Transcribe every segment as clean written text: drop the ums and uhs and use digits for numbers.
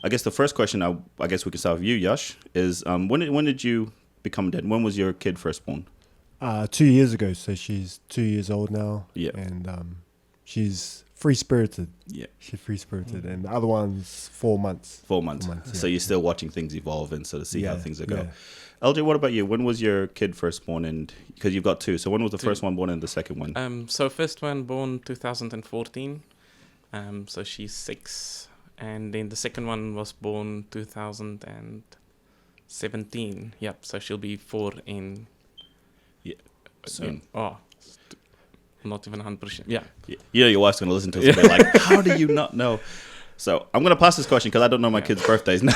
I guess the first question, I guess we can start with you, Yash, is when did you become dad? When was your kid first born? 2 years ago, so she's 2 years old now. Yeah. And she's free-spirited. Yeah. She's free-spirited. And the other one's 4 months. 4 months. So you're still watching things evolve and sort of see how things are going. LJ, what about you? When was your kid first born? And because you've got two, so when was the first one born and the second one? So first one born 2014. So she's 6. And then the second one was born 2017. Yep. So she'll be 4 in... Soon. Not even 100%. Yeah. You know your wife's going to listen to us and be like, how do you not know? So I'm going to pass this question because I don't know my kids' birthdays now.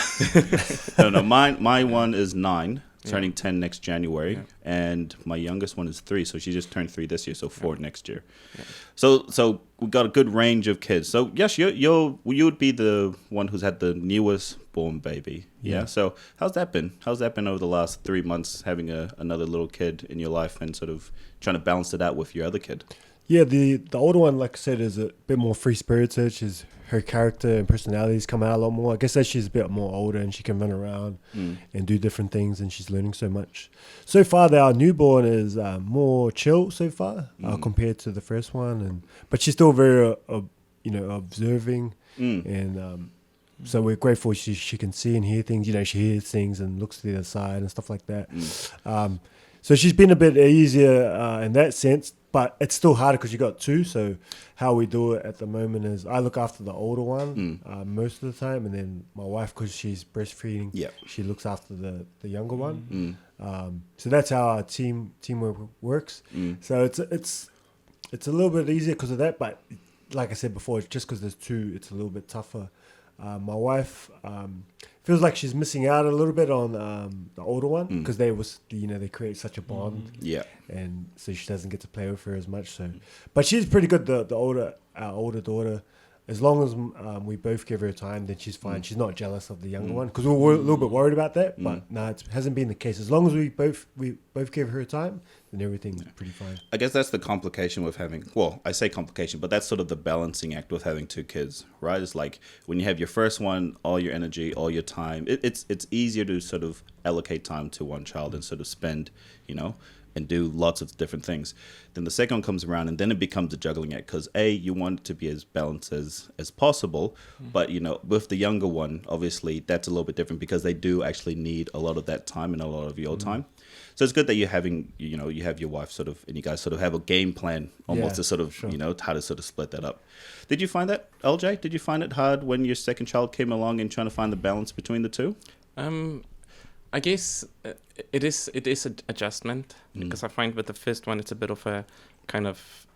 No. My one is 9, turning 10 next January. Yeah. And my youngest one is 3. So she just turned 3 this year. So 4 next year. Yeah. So we've got a good range of kids. So yes, you would be the one who's had the newest born baby. Yeah. So how's that been? How's that been over the last 3 months, having another little kid in your life and sort of trying to balance it out with your other kid? Yeah, the older one, like I said, is a bit more free-spirited. Her character and personalities come out a lot more. I guess as she's a bit more older and she can run around and do different things and she's learning so much. So far, our newborn is more chill so far compared to the first one. But she's still very, observing. And so we're grateful she can see and hear things. She hears things and looks to the other side and stuff like that. So she's been a bit easier in that sense. But it's still harder because you got 2. So how we do it at the moment is I look after the older one most of the time, and then my wife, because she's breastfeeding, she looks after the younger one. So that's how our teamwork works. So it's a little bit easier because of that. But like I said before, just because there's 2, it's a little bit tougher. My wife feels like she's missing out a little bit on the older one because they create such a bond. And so she doesn't get to play with her as much. So, but she's pretty good. Our older daughter, as long as we both give her time, then she's fine. She's not jealous of the younger one because we were a little bit worried about that. But no, it hasn't been the case. As long as we both give her time, then everything's pretty fine. I guess that's the complication with having, well, I say complication, but that's sort of the balancing act with having 2 kids, right? It's like when you have your first one, all your energy, all your time, it's easier to sort of allocate time to one child and sort of spend, and do lots of different things. Then the second one comes around and then it becomes a juggling act because you want it to be as balanced as possible. But, with the younger one, obviously that's a little bit different because they do actually need a lot of that time and a lot of your time. So it's good that you're having, you have your wife sort of, and you guys sort of have a game plan almost to sort of, how to sort of split that up. Did you find that, LJ? Did you find it hard when your second child came along and trying to find the balance between the 2? I guess it is an adjustment because I find with the first one it's a bit of a kind of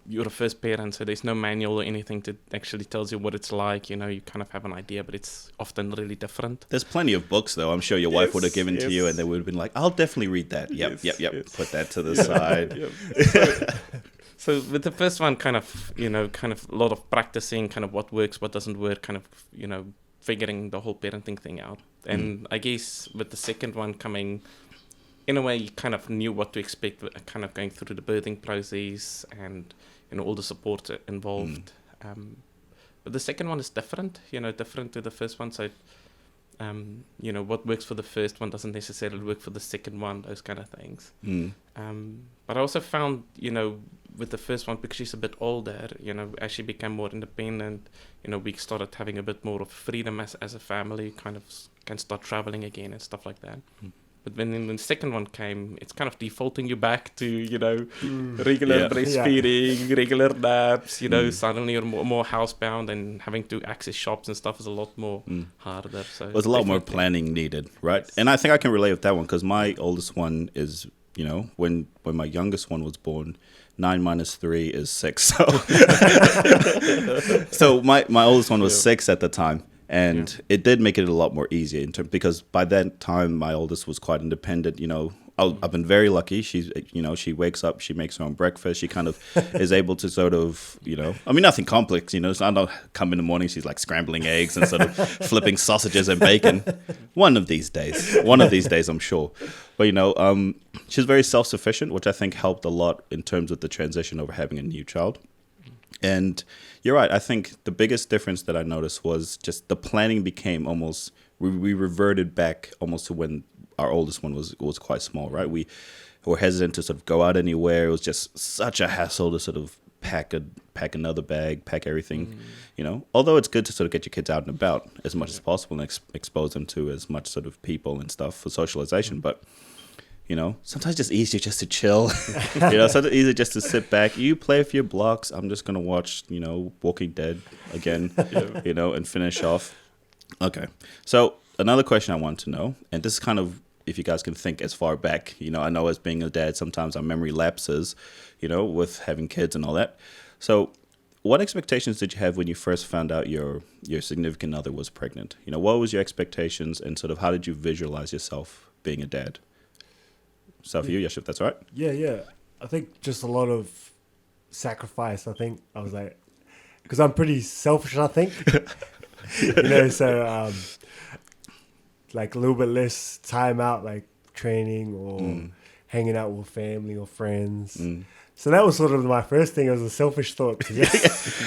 you're a first parent, so there's no manual or anything that actually tells you what it's like. You kind of have an idea, but it's often really different. There's plenty of books though. I'm sure your wife would have given to you and they would have been like, I'll definitely read that. Yep. Put that to the side. So with the first one, kind of a lot of practicing, kind of what works, what doesn't work, kind of figuring the whole parenting thing out. And I guess with the second one coming, in a way, you kind of knew what to expect, kind of going through the birthing process and, all the support involved. But the second one is different, different to the first one. So, what works for the first one doesn't necessarily work for the second one, those kind of things. But I also found, with the first one, because she's a bit older, as she became more independent, we started having a bit more of freedom as a family, kind of can start traveling again and stuff like that. But when the second one came, it's kind of defaulting you back to, regular breastfeeding, regular naps, suddenly you're more housebound and having to access shops and stuff is a lot more harder. So there's a lot more planning needed, right? And I think I can relate with that one because my oldest one is, when my youngest one was born, 9 minus 3 is 6. So my oldest one was 6 at the time. And it did make it a lot more easier because by that time my oldest was quite independent. I've been very lucky. She's, she wakes up, she makes her own breakfast. She kind of is able to sort of, nothing complex. So I don't come in the morning. She's like scrambling eggs and sort of flipping sausages and bacon. One of these days, I'm sure. But she's very self-sufficient, which I think helped a lot in terms of the transition over having a new child. And you're right. I think the biggest difference that I noticed was just the planning became almost, we reverted back almost to when our oldest one was quite small, right? We were hesitant to sort of go out anywhere. It was just such a hassle to sort of pack another bag, pack everything, Although it's good to sort of get your kids out and about as much as possible and expose them to as much sort of people and stuff for socialization. But, sometimes it's easier just to chill, sometimes easier just to sit back. You play a few blocks. I'm just going to watch, Walking Dead again, and finish off. Okay. So another question I want to know, and this is kind of, if you guys can think as far back, I know as being a dad, sometimes our memory lapses, with having kids and all that. So what expectations did you have when you first found out your significant other was pregnant? What was your expectations and sort of how did you visualize yourself being a dad? So for you, Yash, if that's all right. Yeah. I think just a lot of sacrifice. I think I was like, because I'm pretty selfish, I think. So like a little bit less time out, like training or hanging out with family or friends. So that was sort of my first thing. It was a selfish thought.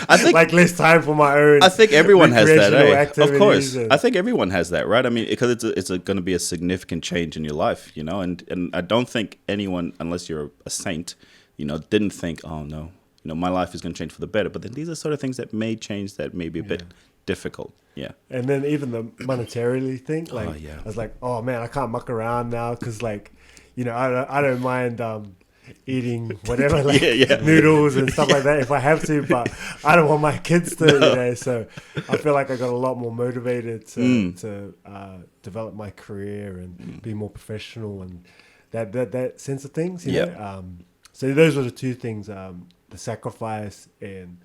I think like less time for my own. I think everyone has that. Of course, and I think everyone has that, right? I mean, because it's going to be a significant change in your life, and I don't think anyone, unless you're a saint, didn't think, oh no, my life is going to change for the better. But then these are sort of things that may change, that may be a bit difficult. Yeah. And then even the monetarily thing, like I was like, oh man, I can't muck around now because like, I don't mind eating whatever, like noodles and stuff like that if I have to, but I don't want my kids to, so I feel like I got a lot more motivated to develop my career and be more professional and that sense of things, so those were the two things, the sacrifice and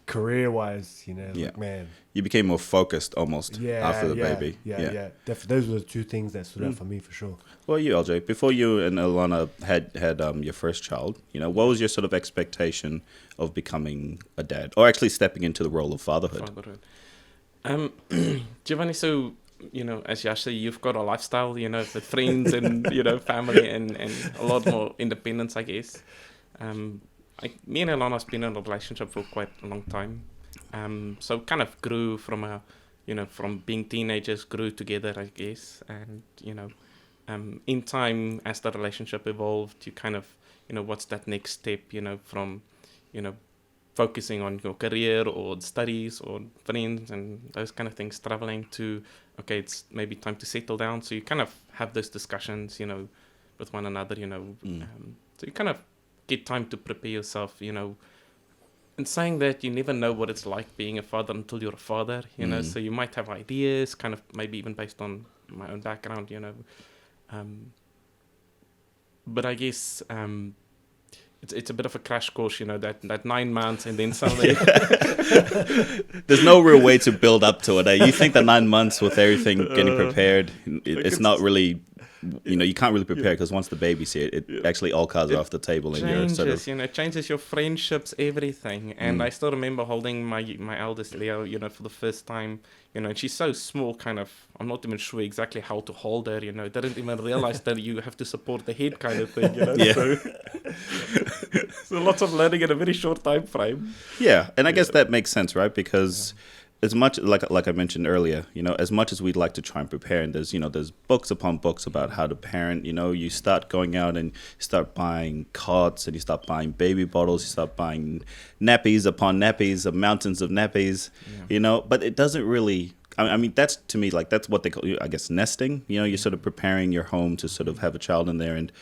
career-wise, like, man. You became more focused almost after the baby. Yeah. Those were the two things that stood out for me for sure. Well, you, LJ, before you and Alana had your first child, what was your sort of expectation of becoming a dad, or actually stepping into the role of fatherhood? Giovanni, so as Yash said, you've got a lifestyle, with friends and family and a lot more independence, I guess. Me and Alana's been in a relationship for quite a long time. So kind of grew from from being teenagers, grew together, I guess. And, in time, as the relationship evolved, you kind of, what's that next step, from, focusing on your career or studies or friends and those kind of things, traveling to, okay, it's maybe time to settle down. So you kind of have those discussions, with one another, so you kind of get time to prepare yourself, and saying that you never know what it's like being a father until you're a father, so you might have ideas, kind of maybe even based on my own background, but I guess it's a bit of a crash course, that 9 months and then suddenly there's no real way to build up to it. You think that 9 months with everything getting prepared, it's not really. You can't really prepare because once the baby's here, it actually all cards are off the table. And changes, you're sort of, it changes your friendships, everything. And I still remember holding my eldest Leo, for the first time, and she's so small, kind of, I'm not even sure exactly how to hold her, didn't even realize that you have to support the head kind of thing, So lots of learning in a very short time frame. Yeah, and I guess that makes sense, right? Because as much like I mentioned earlier, as much as we'd like to try and prepare, and there's books upon books about how to parent, you start going out and start buying cots and you start buying baby bottles, you start buying nappies upon nappies, mountains of nappies, but it doesn't really. I mean, that's to me like that's what they call, I guess, nesting. You're sort of preparing your home to sort of have a child in there, and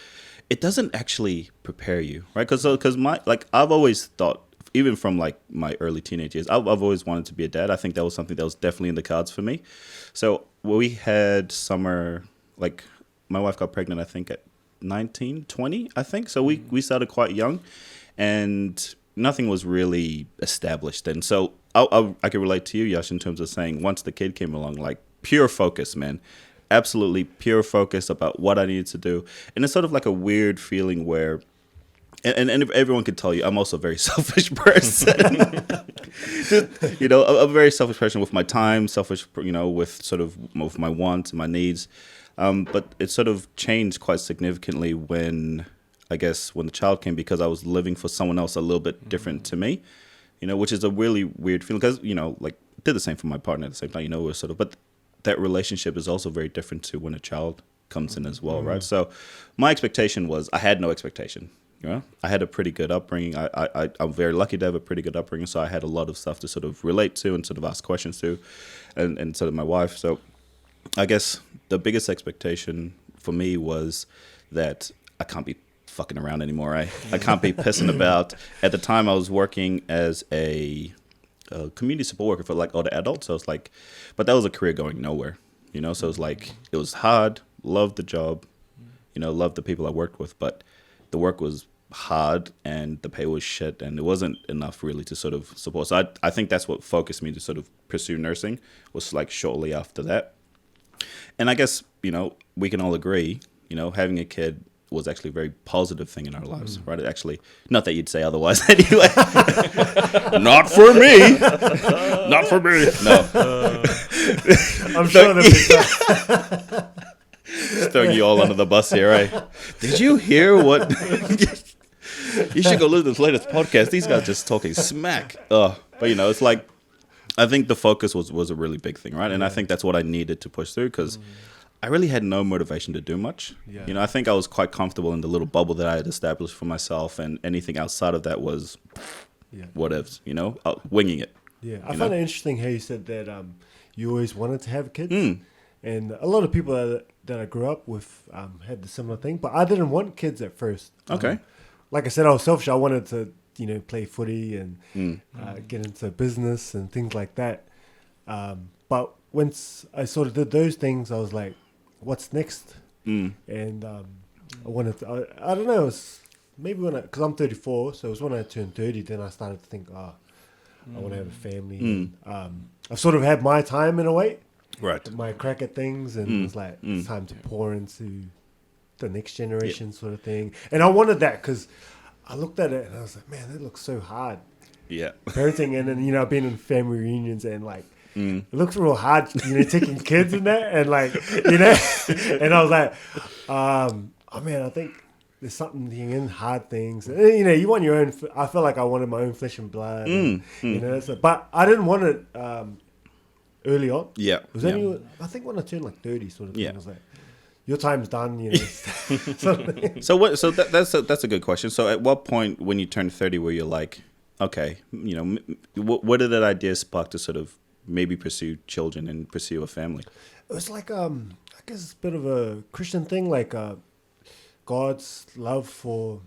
it doesn't actually prepare you, right? Because I've always thought. Even from like my early teenage years, I've always wanted to be a dad. I think that was something that was definitely in the cards for me. So we had summer, like my wife got pregnant, I think at 19, 20, I think. So we started quite young and nothing was really established. And so I could relate to you, Yash, in terms of saying once the kid came along, like pure focus, man. Absolutely pure focus about what I needed to do. And it's sort of like a weird feeling where And everyone can tell you, I'm also a very selfish person. Just, a very selfish person with my time, selfish, with sort of with my wants and my needs. But it sort of changed quite significantly when the child came, because I was living for someone else a little bit different to me. you know, which is a really weird feeling because, you know, like did the same for my partner at the same time, you know, we're sort of, but that relationship is also very different to when a child comes in as well, right? So my expectation was, I had no expectation. You know, I had a pretty good upbringing. I'm very lucky to have a pretty good upbringing. So I had a lot of stuff to sort of relate to and sort of ask questions to, and sort of my wife. So I guess the biggest expectation for me was that I can't be fucking around anymore. I can't be pissing about. At the time, I was working as a community support worker for like older adults. So it's like, but that was a career going nowhere. You know, so it was like, it was hard. Loved the job. You know, loved the people I worked with, but the work was hard and the pay was shit and it wasn't enough really to sort of support. So I think that's what focused me to sort of pursue nursing, was like shortly after that. And I guess, you know, we can all agree, you know, having a kid was actually a very positive thing in our lives, right? It actually, not that you'd say otherwise anyway. Not for me. Not for me. No. I'm sure that throwing you all under the bus here, right? Did you hear what? You should go listen to this latest podcast. These guys just talking smack. But you know, it's like, I think the focus was a really big thing, right? And I think that's what I needed to push through because I really had no motivation to do much. Yeah. You know, I think I was quite comfortable in the little bubble that I had established for myself, and anything outside of that was whatevs, you know, winging it. Yeah, I find it interesting how you said that you always wanted to have kids. And a lot of people that I grew up with had the similar thing, but I didn't want kids at first. Okay. Like I said, I was selfish. I wanted to, you know, play footy and get into business and things like that. But once I sort of did those things, I was like, what's next? And I wanted to, I don't know, it was maybe because I'm 34, so it was when I turned 30, then I started to think, I want to have a family. I've sort of had my time in a way. Right. My crack at things, and it's like it's time to pour into the next generation sort of thing. And I wanted that because I looked at it and I was like, man, that looks so hard. Yeah. Parenting, and then, you know, I've been in family reunions and like it looks real hard, you know, taking kids in that and like, you know, and I was like, oh man, I think there's something in hard things. And, you know, you want your own. I felt like I wanted my own flesh and blood. And, you know, but I didn't want it early on. Yeah. It was only, I think when I turned like 30 sort of thing, I was like, your time's done, you know. So that's a good question. So at what point when you turned 30 were you like, okay, you know, what did that idea spark to sort of maybe pursue children and pursue a family? It was like, I guess it's a bit of a Christian thing, like God's love for,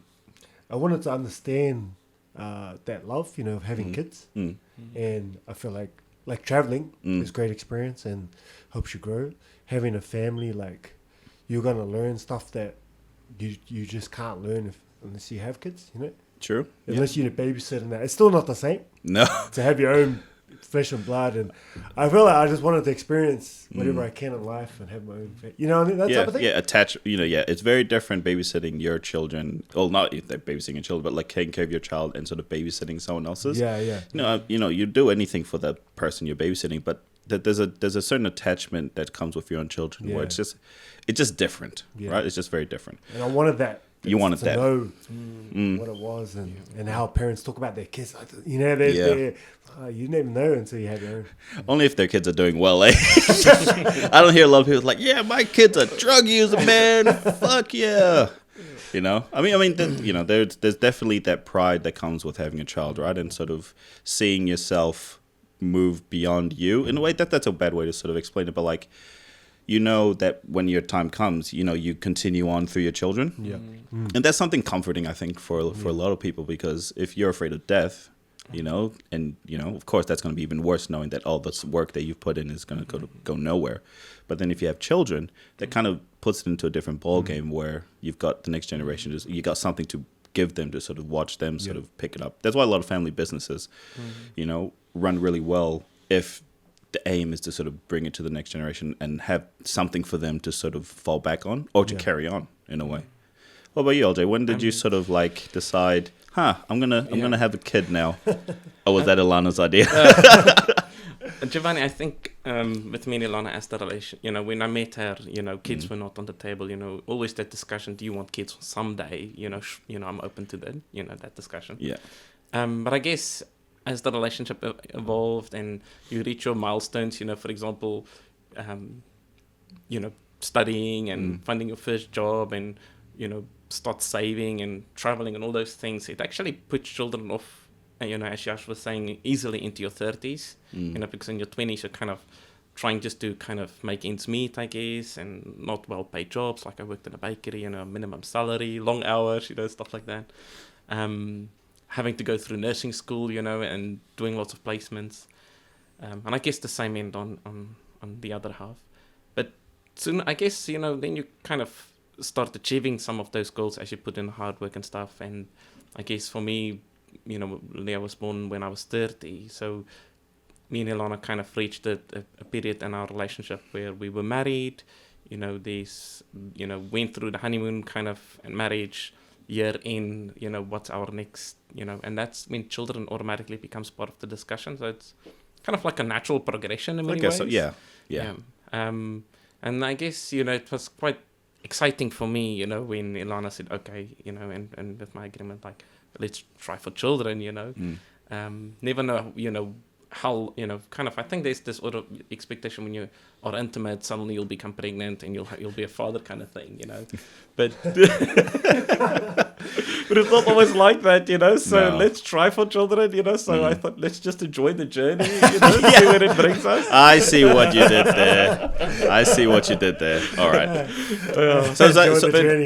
I wanted to understand that love, you know, of having kids. And I feel like traveling is a great experience and helps you grow. Having a family, like, you're going to learn stuff that you just can't learn unless you have kids, you know? True. Unless you're babysitting that. It's still not the same. No. To have your own flesh and blood. And I feel like I just wanted to experience whatever I can in life and have my own, you know what I mean? That type of thing. Yeah, attach, you know, it's very different babysitting your children. Well, not if they're babysitting your children, but like taking care of your child and sort of babysitting someone else's. Yeah. You know, you do anything for the person you're babysitting, but there's a certain attachment that comes with your own children where it's just different, right? It's just very different. And I wanted that. You wanted to that. know what it was and how parents talk about their kids. You know, you never know until you have your own. Only if their kids are doing well, eh? I don't hear a lot of people like, yeah, my kid's a drug user, man. Fuck yeah. You know, I mean, you know, there's definitely that pride that comes with having a child, right? And sort of seeing yourself move beyond you in a way that's a bad way to sort of explain it, but like, you know that when your time comes, you know, you continue on through your children. Yeah. And that's something comforting, I think, for a lot of people, because if you're afraid of death, you know, and, you know, of course, that's going to be even worse knowing that all this work that you've put in is going to go nowhere. But then if you have children, that kind of puts it into a different ball game where you've got the next generation, you got something to give them to sort of watch them sort of pick it up. That's why a lot of family businesses, you know, run really well if the aim is to sort of bring it to the next generation and have something for them to sort of fall back on or to carry on in a way. What about you, LJ? When did you sort of like decide, I'm gonna have a kid now? Or was that Ilana's idea? Giovanni, I think with me and Ilana as the relation, you know, when I met her, you know, kids were not on the table, you know, always that discussion, do you want kids someday? You know, I'm open to that, you know, that discussion. Yeah. But I guess as the relationship evolved and you reach your milestones, for example, studying and finding your first job and, start saving and traveling and all those things, it actually puts children off, as Yash was saying, easily into your 30s, because in your 20s you're kind of trying just to kind of make ends meet, I guess, and not well-paid jobs. Like I worked in a bakery, minimum salary, long hours, stuff like that. Having to go through nursing school, and doing lots of placements. And I guess the same end on the other half. But soon, I guess, then you kind of start achieving some of those goals as you put in hard work and stuff. And I guess for me, Leah was born when I was 30. So me and Ilana kind of reached a period in our relationship where we were married, went through the honeymoon kind of and marriage year in, what's our next, and that's when children automatically becomes part of the discussion. So it's kind of like a natural progression in many ways. So, yeah. And I guess, it was quite exciting for me, when Ilana said, okay, and with my agreement, like, let's try for children, never know, how, kind of, I think there's this sort of expectation when you are intimate, suddenly you'll become pregnant and you'll be a father kind of thing, but but it's not always like that, so No. let's try for children, so I thought let's just enjoy the journey, see where it brings us. I see what you did there. All right. So is that, Enjoy so, the journey.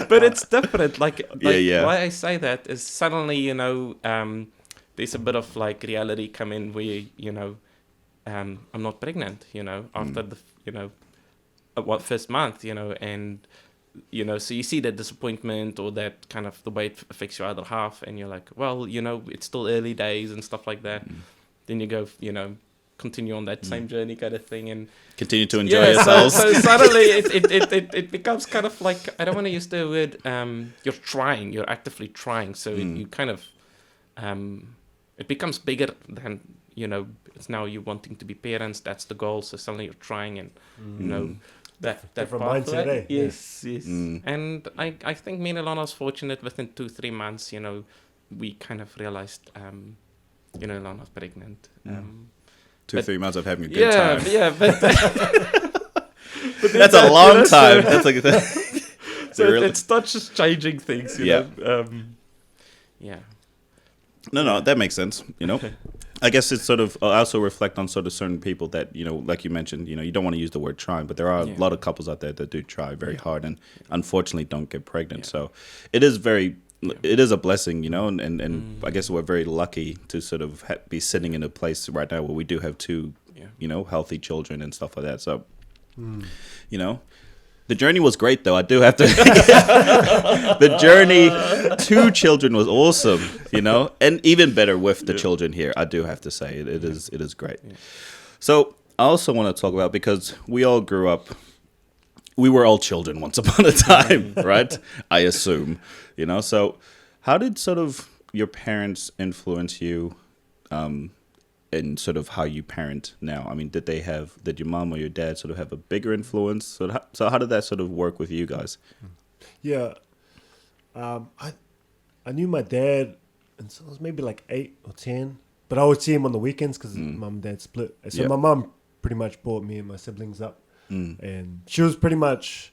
But it's different. Like Yeah. why I say that is suddenly, there's a bit of like reality come in where, I'm not pregnant, after the, first month, and, so you see that disappointment or that kind of the way it affects your other half, and you're like, well, it's still early days and stuff like that. Then you go, continue on that same journey kind of thing and continue to enjoy yourselves. So suddenly it becomes kind of like, I don't want to use the word, you're actively trying. So you kind of, it becomes bigger than, it's now you wanting to be parents. That's the goal. So suddenly you're trying and, that Different pathway. mindset, eh? Yes. And I think me and Ilana was fortunate within 2-3 months, we kind of realized, Ilana's pregnant. 2-3 months of having a good time. Yeah, but That's a long time. That's like so it starts just changing things, you know. Yeah. No, that makes sense. I guess it's sort of. I also reflect on sort of certain people that like you mentioned. You don't want to use the word trying, but there are a lot of couples out there that do try very hard and unfortunately don't get pregnant. So it is very. It is a blessing, and I guess we're very lucky to sort of be sitting in a place right now where we do have 2, healthy children and stuff like that. So, the journey was great, though. I do have to. The journey to children was awesome, and even better with the children here. I do have to say it is great. Yeah. So I also want to talk about, because we all grew up. We were all children once upon a time, right? I assume, So, how did sort of your parents influence you, in sort of how you parent now? I mean, did your mom or your dad sort of have a bigger influence? So how did that sort of work with you guys? Yeah, I knew my dad, and so I was maybe like 8 or 10, but I would see him on the weekends because mum and dad split. So my mum pretty much brought me and my siblings up. And she was pretty much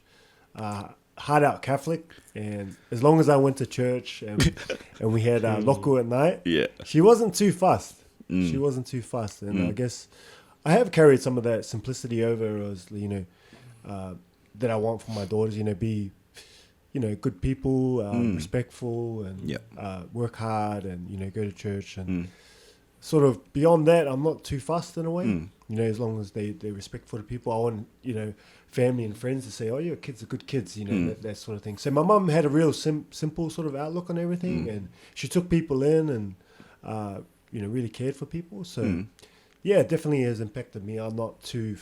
hard out Catholic, and as long as I went to church and we had loko at night, she wasn't too fussed. She wasn't too fussed, and I guess I have carried some of that simplicity over, as that I want for my daughters. Be good people, respectful, and work hard, and go to church, and sort of beyond that, I'm not too fussed in a way. As long as they're respectful to people. I want, family and friends to say, oh, your kids are good kids, that sort of thing. So my mum had a real simple sort of outlook on everything, and she took people in and, really cared for people. So, it definitely has impacted me. I'm not too,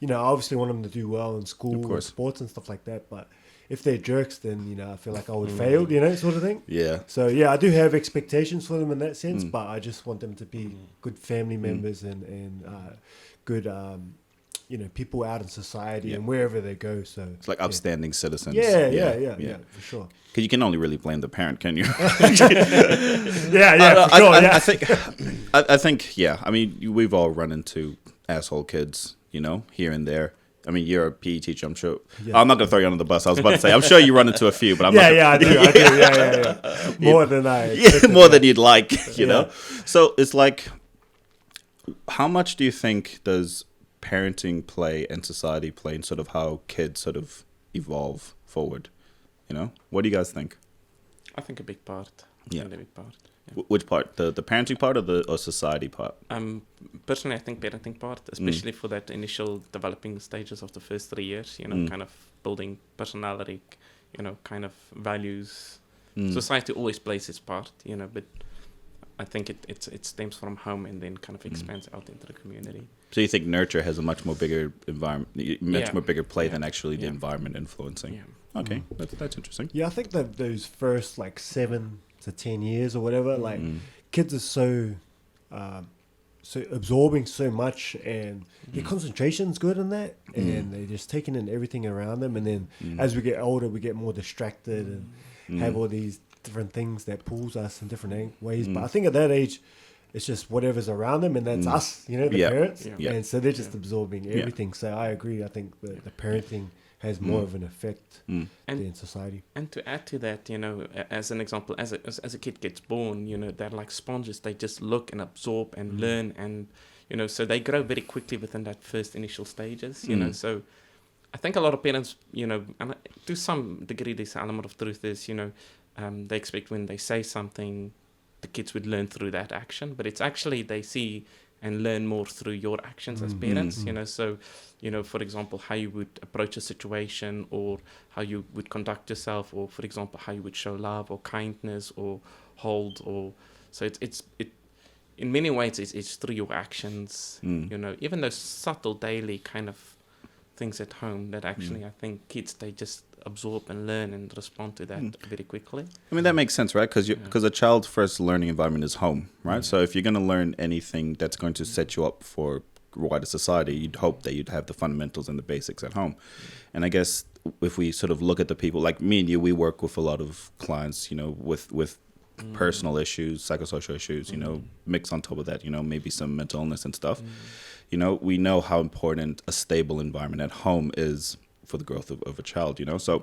I obviously want them to do well in school and sports and stuff like that, but if they're jerks, then, I feel like I would fail, sort of thing. Yeah. So, I do have expectations for them in that sense, but I just want them to be good family members and good, people out in society Yeah. and wherever they go. So It's like upstanding citizens. Yeah, for sure. Because you can only really blame the parent, can you? For sure. I think, yeah. I mean, we've all run into asshole kids, here and there. I mean, you're a PE teacher, I'm sure. Yeah. I'm not going to throw you under the bus. I was about to say, I'm sure you run into a few, but I'm not. I do. Yeah. More than I. More than you'd like, you know? So it's like, how much do you think does parenting play and society play in sort of how kids sort of evolve forward? What do you guys think? I think a big part. Yeah. Really big part. Yeah. Which part? The parenting part or society part? Personally, I think parenting part, especially for that initial developing stages of the first 3 years, kind of building personality, kind of values. Society always plays its part, but I think it stems from home and then kind of expands out into the community. So you think nurture has a much more bigger environment, more bigger play than actually the Yeah. environment influencing? Yeah. Okay, that's interesting. Yeah, I think that those first 7 to 10 years or whatever, kids are so absorbing so much, and their concentration's good in that, and they're just taking in everything around them. And then as we get older, we get more distracted and have all these different things that pulls us in different ways. But I think at that age, it's just whatever's around them, and that's us, the parents. Yeah. And so they're just absorbing everything. So I agree. I think the parenting has more of an effect than society. And to add to that, as an example, as a kid gets born, they're like sponges. They just look and absorb and learn, and so they grow very quickly within that first initial stages. So I think a lot of parents, and to some degree, this element of truth is, they expect when they say something, the kids would learn through that action, but it's actually they see and learn more through your actions as parents. So for example, how you would approach a situation, or how you would conduct yourself, or for example, how you would show love or kindness or hold, or so it's in many ways it's through your actions. Even those subtle daily kind of things at home that actually I think kids, they just absorb and learn and respond to that very quickly. I mean, that makes sense, right? Because a child's first learning environment is home, right? So if you're going to learn anything that's going to set you up for wider society, you'd hope that you'd have the fundamentals and the basics at home. And I guess if we sort of look at the people, like me and you, we work with a lot of clients, with personal issues, psychosocial issues, mix on top of that, maybe some mental illness and stuff. We know how important a stable environment at home is for the growth of a child, So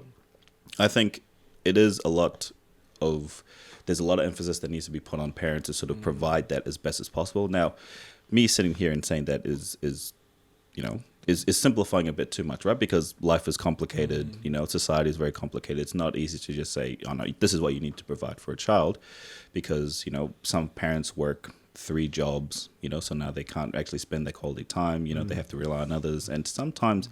I think it is there's a lot of emphasis that needs to be put on parents to sort of provide that as best as possible. Now, me sitting here and saying that is simplifying a bit too much, right? Because life is complicated, society is very complicated. It's not easy to just say, oh no, this is what you need to provide for a child, because, some parents work 3 jobs, so now they can't actually spend their quality time, they have to rely on others. And sometimes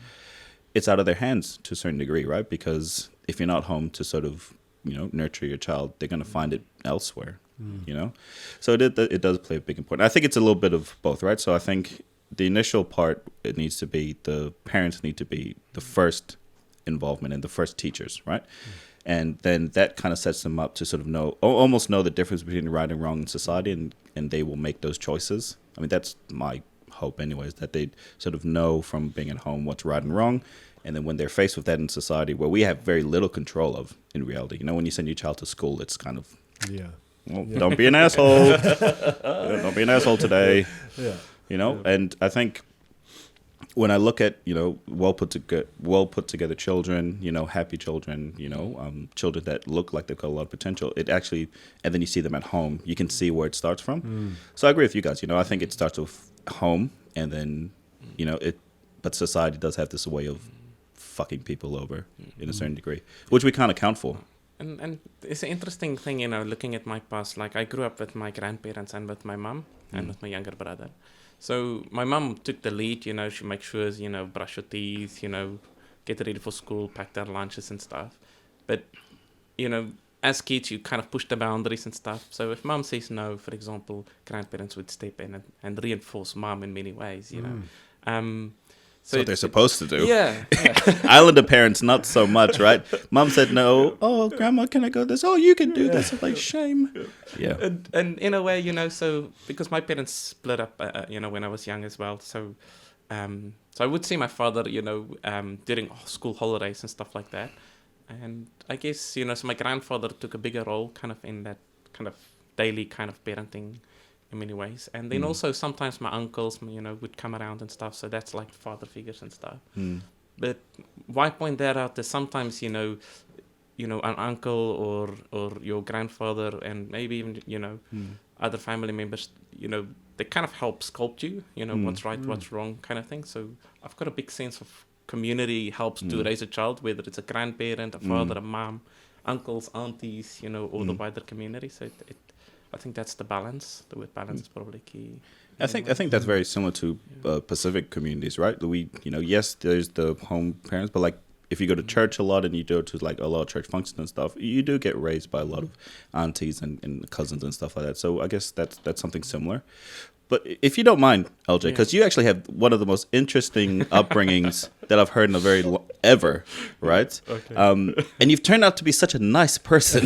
it's out of their hands to a certain degree, right? Because if you're not home to sort of, nurture your child, they're going to find it elsewhere, So it does play a big important. I think it's a little bit of both, right? So I think the initial part, it needs to be, the parents need to be the first involvement and the first teachers, right? And then that kind of sets them up to sort of almost know the difference between right and wrong in society, and they will make those choices. I mean, that's my hope anyways, that they sort of know from being at home what's right and wrong. And then when they're faced with that in society, where we have very little control of in reality, when you send your child to school, it's kind of, don't be an asshole. Don't be an asshole today. And I think when I look at, well put together children, happy children, children that look like they've got a lot of potential, it actually, and then you see them at home, you can see where it starts from. So I agree with you guys. I think it starts with home, and then, but society does have this way of fucking people over in a certain degree, which we can't account for. And it's an interesting thing, looking at my past. Like, I grew up with my grandparents and with my mum and with my younger brother. So my mum took the lead, she makes sure, brush your teeth, get ready for school, pack their lunches and stuff. But, as kids, you kind of push the boundaries and stuff. So if mum says no, for example, grandparents would step in and reinforce mum in many ways, So they're supposed to do. Yeah. Islander parents, not so much, right? Mum said no. Oh, grandma, can I go this? Oh, you can do this. I'm like, shame. Yeah. And in a way, so because my parents split up, when I was young as well. So So I would see my father, during school holidays and stuff like that. And I guess, so my grandfather took a bigger role kind of in that kind of daily kind of parenting in many ways. And then also sometimes my uncles, would come around and stuff. So that's like father figures and stuff. But why point that out is sometimes, an uncle or your grandfather and maybe even, other family members, they kind of help sculpt you, what's right, what's wrong kind of thing. So I've got a big sense of community helps to raise a child, whether it's a grandparent, a father, a mom, uncles, aunties, or the wider community. So I think that's the balance. The word balance is probably key. I think that's very similar to Pacific communities, right? We, yes, there's the home parents, but like if you go to church a lot and you go to like a lot of church functions and stuff, you do get raised by a lot of aunties and cousins and stuff like that. So I guess that's something similar. But if you don't mind, LJ, because you actually have one of the most interesting upbringings that I've heard in a very ever, right? Okay. And you've turned out to be such a nice person,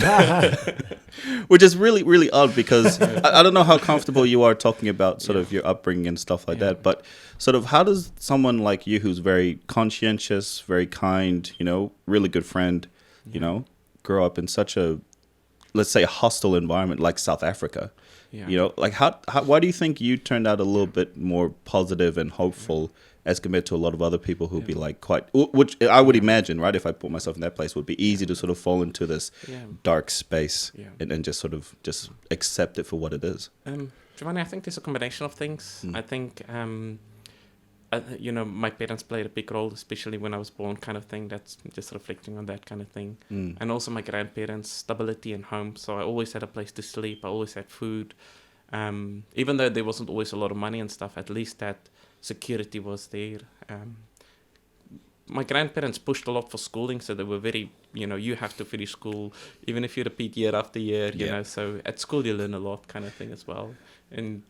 which is really, really odd because I don't know how comfortable you are talking about sort of your upbringing and stuff like that. But sort of how does someone like you, who's very conscientious, very kind, really good friend, grow up in such a, let's say, a hostile environment like South Africa? Yeah. Like how why do you think you turned out a little bit more positive and hopeful as compared to a lot of other people who'd be like which I would imagine, right, if I put myself in that place, would be easy to sort of fall into this dark space and just sort of just accept it for what it is. Giovanni, I think there's a combination of things. I think my parents played a big role, especially when I was born, kind of thing. That's just reflecting on that kind of thing. And also my grandparents, stability in home. So I always had a place to sleep. I always had food. Even though there wasn't always a lot of money and stuff, at least that security was there. My grandparents pushed a lot for schooling, so they were very, you have to finish school, even if you repeat year after year, you know. So at school you learn a lot, kind of thing as well. And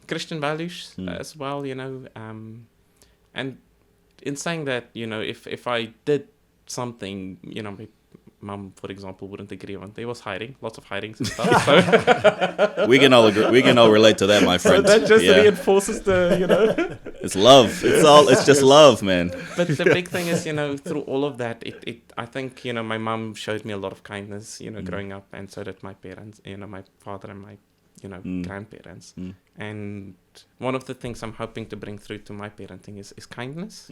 Christian values as well, and in saying that, if I did something, my mum, for example, wouldn't agree on. There was hiding, lots of hidings and stuff. So we can all agree. We can all relate to that, my friend. So that just reinforces the, It's love. It's just love, man. But the big thing is, through all of that, I think, my mum showed me a lot of kindness, growing up, and so did my parents, my father and my grandparents. And one of the things I'm hoping to bring through to my parenting is kindness,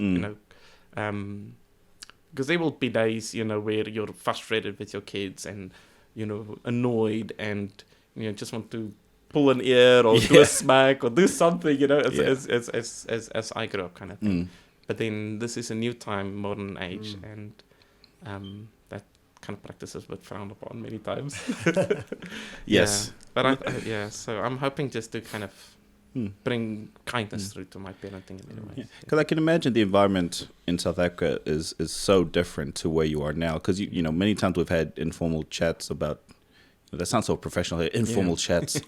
because there will be days, where you're frustrated with your kids and, annoyed and, just want to pull an ear or do a smack or do something, as I grew up, kind of thing. But then this is a new time, modern age, and that kind of practices were frowned upon many times. Yes. But so I'm hoping just to kind of bring kindness through to my parenting in many ways. Because I can imagine the environment in South Africa is so different to where you are now. Because many times we've had informal chats about. That sounds so professional. Informal chats,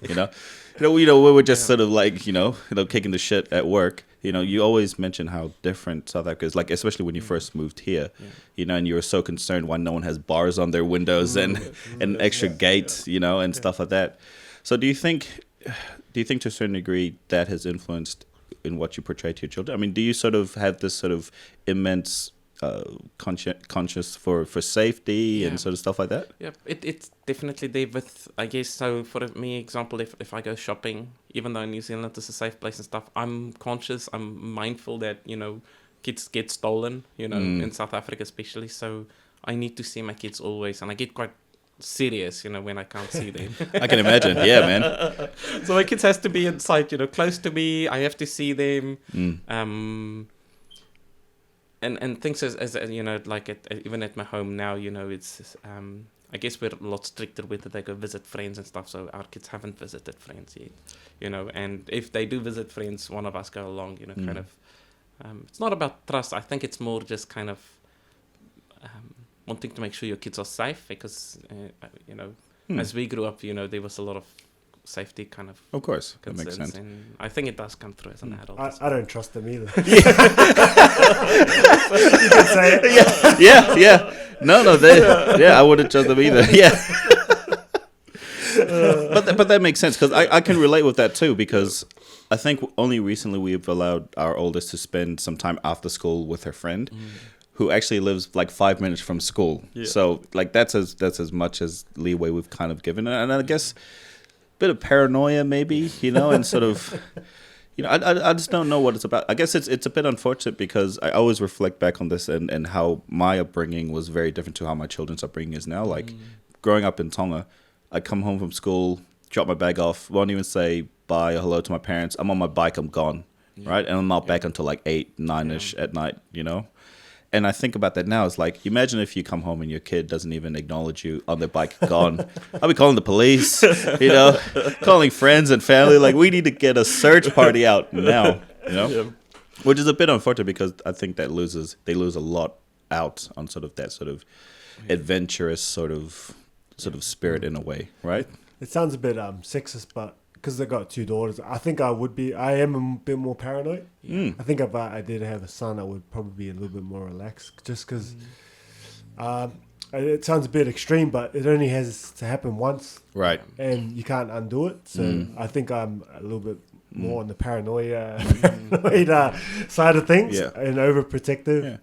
we were just sort of like kicking the shit at work. You always mention how different South Africa is, like especially when you first moved here. And you were so concerned why no one has bars on their windows and extra gates, and stuff like that. So do you think to a certain degree that has influenced in what you portray to your children? I mean, do you sort of have this sort of immense conscious for safety and sort of stuff like that? Yeah, it's definitely there with, I guess, so for me, example, if I go shopping, even though New Zealand is a safe place and stuff, I'm conscious, I'm mindful that, kids get stolen, in South Africa especially, so I need to see my kids always, and I get quite serious, when I can't see them. I can imagine, yeah, man. So my kids has to be in sight, close to me, I have to see them, And things as like even at my home now, it's I guess we're a lot stricter with it. They go visit friends and stuff, so our kids haven't visited friends yet, and if they do visit friends, one of us go along, kind of. It's not about trust. I think it's more just kind of wanting to make sure your kids are safe because, as we grew up, there was a lot of safety kind of course, that makes sense. And I think it does come through as an adult. I don't trust them either. You can say it. Yeah. No, I wouldn't trust them either. Yeah. But that makes sense because I can relate with that too because I think only recently we've allowed our oldest to spend some time after school with her friend, who actually lives like 5 minutes from school. Yeah. So like that's as much as leeway we've kind of given her. And I guess a bit of paranoia maybe, and sort of, I just don't know what it's about. I guess it's a bit unfortunate because I always reflect back on this and how my upbringing was very different to how my children's upbringing is now. Like growing up in Tonga, I come home from school, drop my bag off, won't even say bye or hello to my parents. I'm on my bike, I'm gone, right? And I'm not back until like 8, 9-ish at night, And I think about that now. It's like, imagine if you come home and your kid doesn't even acknowledge you on their bike, gone. I'll be calling the police, calling friends and family. Like, we need to get a search party out now, Which is a bit unfortunate because I think they lose a lot out on sort of that sort of adventurous sort of spirit in a way, right? It sounds a bit sexist, but because I got 2 daughters, I think I am a bit more paranoid. I think if I did have a son, I would probably be a little bit more relaxed, just because it sounds a bit extreme, but it only has to happen once, right? And you can't undo it. So I think I'm a little bit more on the paranoia side of things and overprotective. Yeah.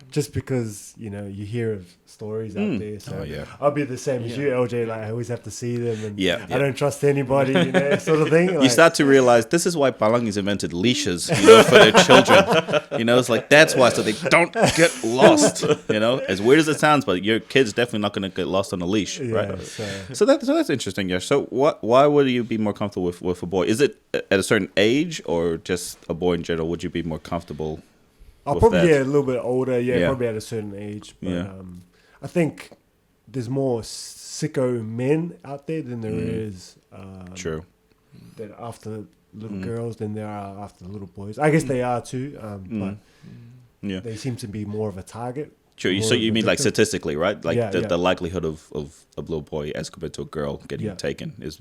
Just because, you hear of stories out there. So I'll be the same as you, LJ. Like, I always have to see them and I don't trust anybody, sort of thing. Like, you start to realize this is why Palangis invented leashes, for their children. It's like, that's why, so they don't get lost, As weird as it sounds, but your kid's definitely not going to get lost on a leash, right? So that's interesting, yeah. So why would you be more comfortable with a boy? Is it at a certain age or just a boy in general? Would you be more comfortable I'll probably get a little bit older, probably at a certain age. But I think there's more sicko men out there than there is true. That after little girls than there are after little boys. I guess they are too, but they seem to be more of a target. Sure. So you mean like statistically, right? Like the likelihood of a little boy as compared to a girl getting taken is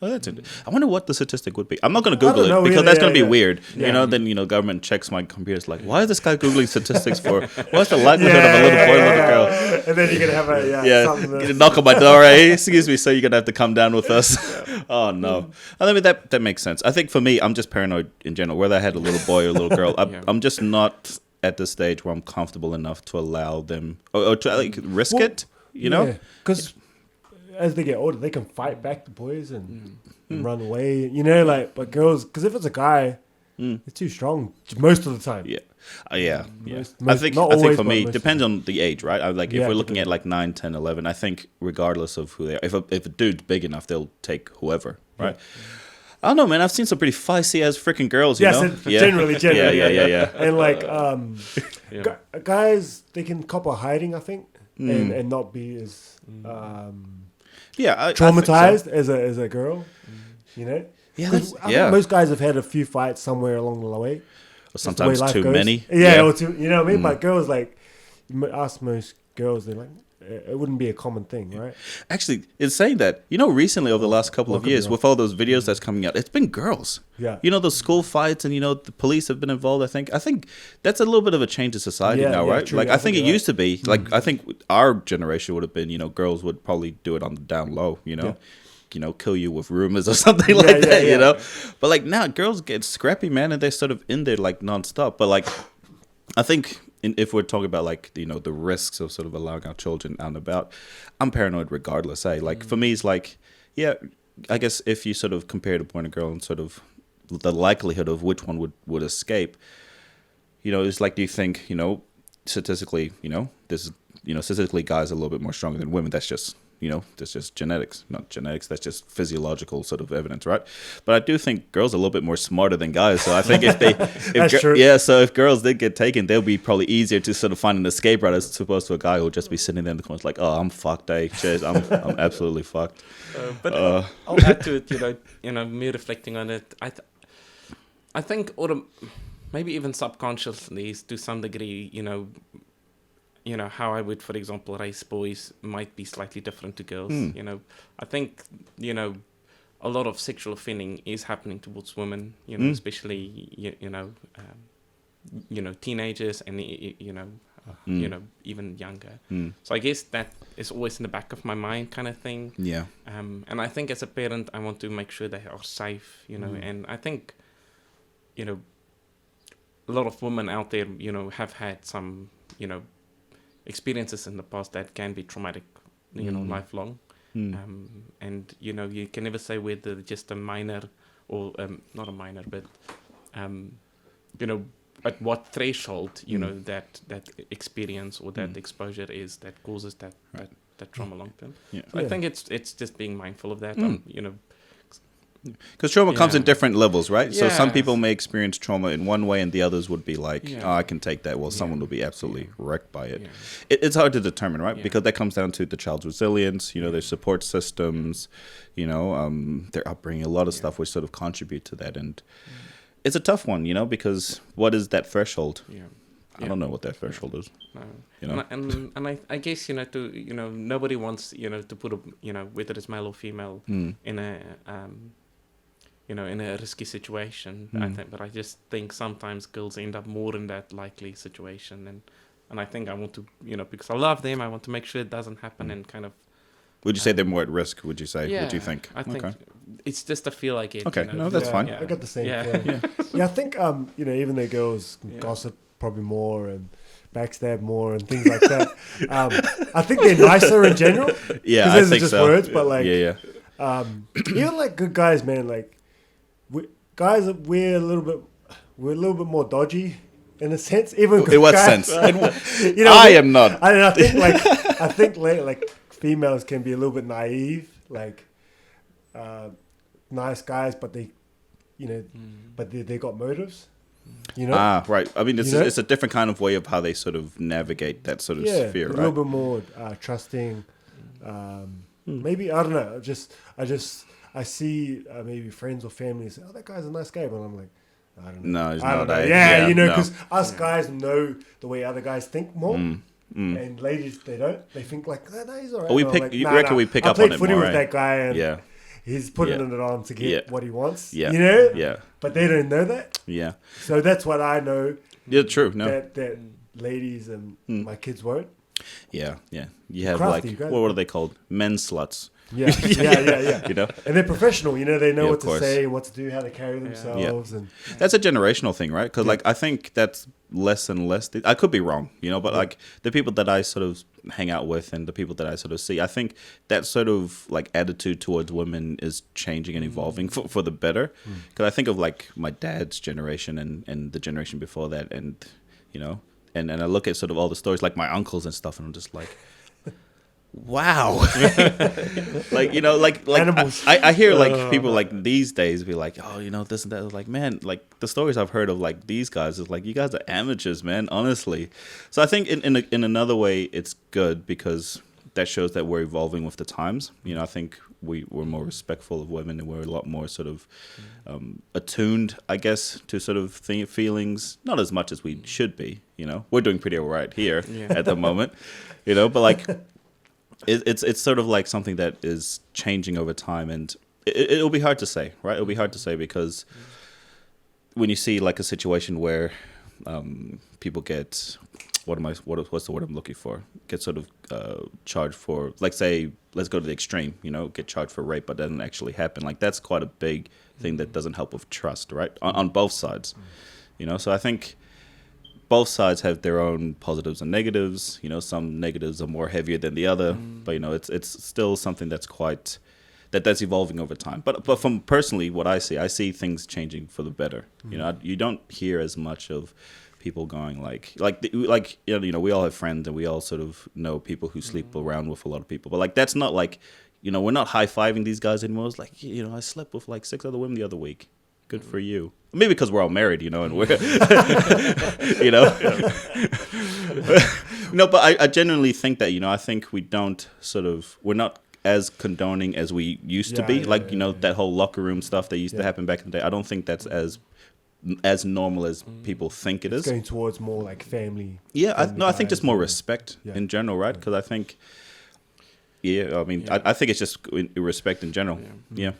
Oh, that's it. I wonder what the statistic would be. I'm not going to Google it because that's going to be weird. Then government checks my computer's like, why is this guy Googling statistics for? What's the likelihood of a little boy and a little girl? And then you're gonna have a knock on my door. Hey, excuse me, so you're gonna have to come down with us. Oh no. I mean that makes sense. I think for me, I'm just paranoid in general. Whether I had a little boy or a little girl, I'm just not at the stage where I'm comfortable enough to allow them or to like risk it. Because as they get older, they can fight back the boys and run away. But girls, because if it's a guy, they're too strong most of the time. I think for me, depends on the age, right? If we're looking at like 9, 10, 11, I think regardless of who they are, if a dude's big enough, they'll take whoever, right? I don't know, man. I've seen some pretty feisty as freaking girls, generally. Yeah. And guys, they can cop a hiding, I think, and not be as traumatized as a girl, Yeah, I think most guys have had a few fights somewhere along the way. Or sometimes too many. Or too, you know what I mean? But girls, like, ask most girls, they're like, it wouldn't be a common thing, right? Actually, it's saying that, recently over the last couple of years, with all those videos that's coming out, it's been girls. Yeah. Those school fights and, the police have been involved, I think. I think that's a little bit of a change in society now, right? True, like, I think it used to be, like, I think our generation would have been, girls would probably do it on the down low, kill you with rumors or something like that, But, like, now girls get scrappy, man, and they're sort of in there, like, nonstop. But, like, I think if we're talking about like the risks of sort of allowing our children out and about, I'm paranoid regardless. Like for me, it's like I guess if you sort of compare the boy and a girl and sort of the likelihood of which one would escape, it's like, do you think statistically this is statistically guys are a little bit more stronger than women? That's just that's just genetics, not genetics. That's just physiological sort of evidence, right? But I do think girls are a little bit more smarter than guys. So I think so if girls did get taken, they'll be probably easier to sort of find an escape route as opposed to a guy who'll just be sitting there in the corner like, oh, I'm fucked, cheers, I'm absolutely fucked. But I'll add to it, me reflecting on it. I think, maybe even subconsciously, to some degree, how I would, for example, raise boys might be slightly different to girls. I think, a lot of sexual offending is happening towards women, especially, teenagers and, even younger. So I guess that is always in the back of my mind kind of thing. Yeah. And I think as a parent, I want to make sure they are safe, and I think you know, a lot of women out there, you know, have had some, you know, experiences in the past that can be traumatic, you know, lifelong. And, you know, you can never say whether just a minor or, not a minor, but, you know, at what threshold, you know, that experience or that exposure is that causes that trauma long term. So I think it's just being mindful of that, you know. Because trauma comes in different levels, right? So some Yes. people may experience trauma in one way and the others would be like, Yeah. oh, I can take that. Well, someone will be absolutely wrecked by it. Yeah. It's hard to determine, right? Yeah. Because that comes down to the child's resilience, you know, their support systems, you know, their upbringing, a lot of stuff which sort of contribute to that. And it's a tough one, you know, because what is that threshold? Yeah. I don't know what that threshold is. No. You know? And I guess, you know, nobody wants, you know, to put a, you know, whether it's male or female in a, you know, in a risky situation. But I just think sometimes girls end up more in that likely situation. And I think I want to, you know, because I love them, I want to make sure it doesn't happen and kind of. Would you say they're more at risk, would you say? Yeah, What do you think? I think Okay. it's just a feel I get. Okay, you know, no, that's fine. I got the same Yeah. feeling. Yeah, I think you know, even the girls gossip probably more and backstab more and things like that. I think they're nicer in general. Yeah, 'cause I those are think just so. words, but like Yeah. even like good guys, man. Like we're a little bit more dodgy in a sense. Even good In what guys, sense? you know, I am not. I think like females can be a little bit naive, like nice guys, but they, you know, but they got motives, you know. Ah, right. I mean, it's You know? it's a different kind of way of how they sort of navigate that sort of sphere, a right? little bit more trusting. Maybe I don't know. I see maybe friends or family say, "Oh, that guy's a nice guy," but I'm like, I don't know. No, he's I don't not. know. eh? Yeah, you know, no. because us guys know the way other guys think more, and ladies they don't. They think like, "No, he's alright." Oh, we And I'm pick- like, you nah, reckon nah. we pick I up played on it footy more, with eh? that guy, and Yeah, he's putting Yeah. it on to get Yeah. what he wants. Yeah. You know. yeah, But they don't know that. yeah. So that's what I know. Yeah, true. No, That ladies and my kids won't. yeah. You have Crafty, like guys. what are they called? Men sluts. Yeah, yeah. You know, And they're professional, you know. They know Yeah, what of to course. say and what to do, how to carry themselves, and that's a generational thing, right? Because like I think that's less and less. I could be wrong, you know, but like the people that I sort of hang out with and the people that I sort of see, I think that sort of like attitude towards women is changing and evolving for the better. Because I think of like my dad's generation and the generation before that, and you know, and I look at sort of all the stories like my uncles and stuff, and I'm just like. Wow, like you know, like Animals. I hear like people like these days be like, oh, you know, this and that. Like, man, like the stories I've heard of like these guys is like, you guys are amateurs, man. Honestly, so I think in another way it's good because that shows that we're evolving with the times. You know, I think we're more respectful of women and we're a lot more sort of attuned, I guess, to sort of feelings. Not as much as we should be. You know, we're doing pretty all right here at the moment. You know, but like. It's sort of like something that is changing over time, and it'll be hard to say, right? It'll be hard to say because when you see like a situation where people get what's the word I'm looking for? Get sort of charged for, like, say, let's go to the extreme, you know, get charged for rape, but doesn't actually happen. Like that's quite a big thing that doesn't help with trust, right? On both sides, you know. So I think. Both sides have their own positives and negatives. You know, some negatives are more heavier than the other, but you know, it's still something that's quite that's evolving over time. But from personally, what I see things changing for the better. You know, you don't hear as much of people going like you know, we all have friends and we all sort of know people who sleep around with a lot of people, but like that's not like, you know, we're not high-fiving these guys anymore. It's like, you know, I slept with like 6 other women the other week. Good for you. Maybe because we're all married, you know, and we're, you know. No, but I genuinely think that, you know, I think we're not as condoning as we used to be. You know, that whole locker room stuff that used to happen back in the day. I don't think that's as normal as people think it is. going towards more like family. Yeah, family I think just more guys, respect Yeah. in general, right? Because I think, I mean, I think it's just respect in general. Yeah.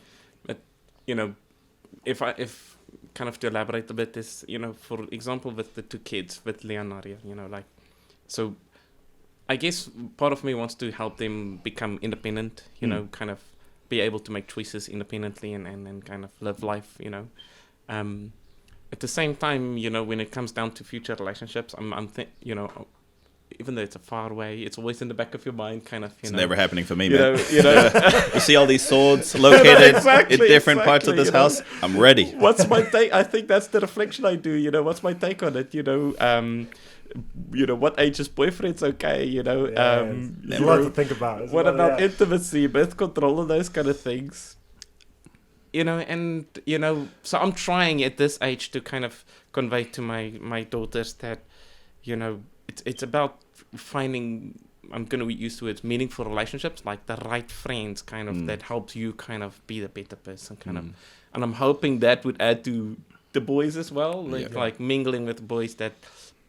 But you know, if kind of to elaborate a bit, is, you know, for example, with the 2 kids, with Leonaria, you know, like, so I guess part of me wants to help them become independent, you know, kind of be able to make choices independently and kind of live life, you know. at the same time, when it comes down to future relationships, even though it's a far away, it's always in the back of your mind, kind of. It's never happening for me, you man. know, you know. You see all these swords located Exactly, in different parts of this house. I'm ready. What's my take? I think that's the reflection I do. What's my take on it? What age is boyfriend's okay? There's a lot to think about. What about intimacy, birth control, and those kind of things? So I'm trying at this age to kind of convey to my daughters that, it's about finding, I'm going to use the words, meaningful relationships, like the right friends, kind of, that helps you kind of be the better person, kind of. And I'm hoping that would add to the boys as well, like mingling with boys that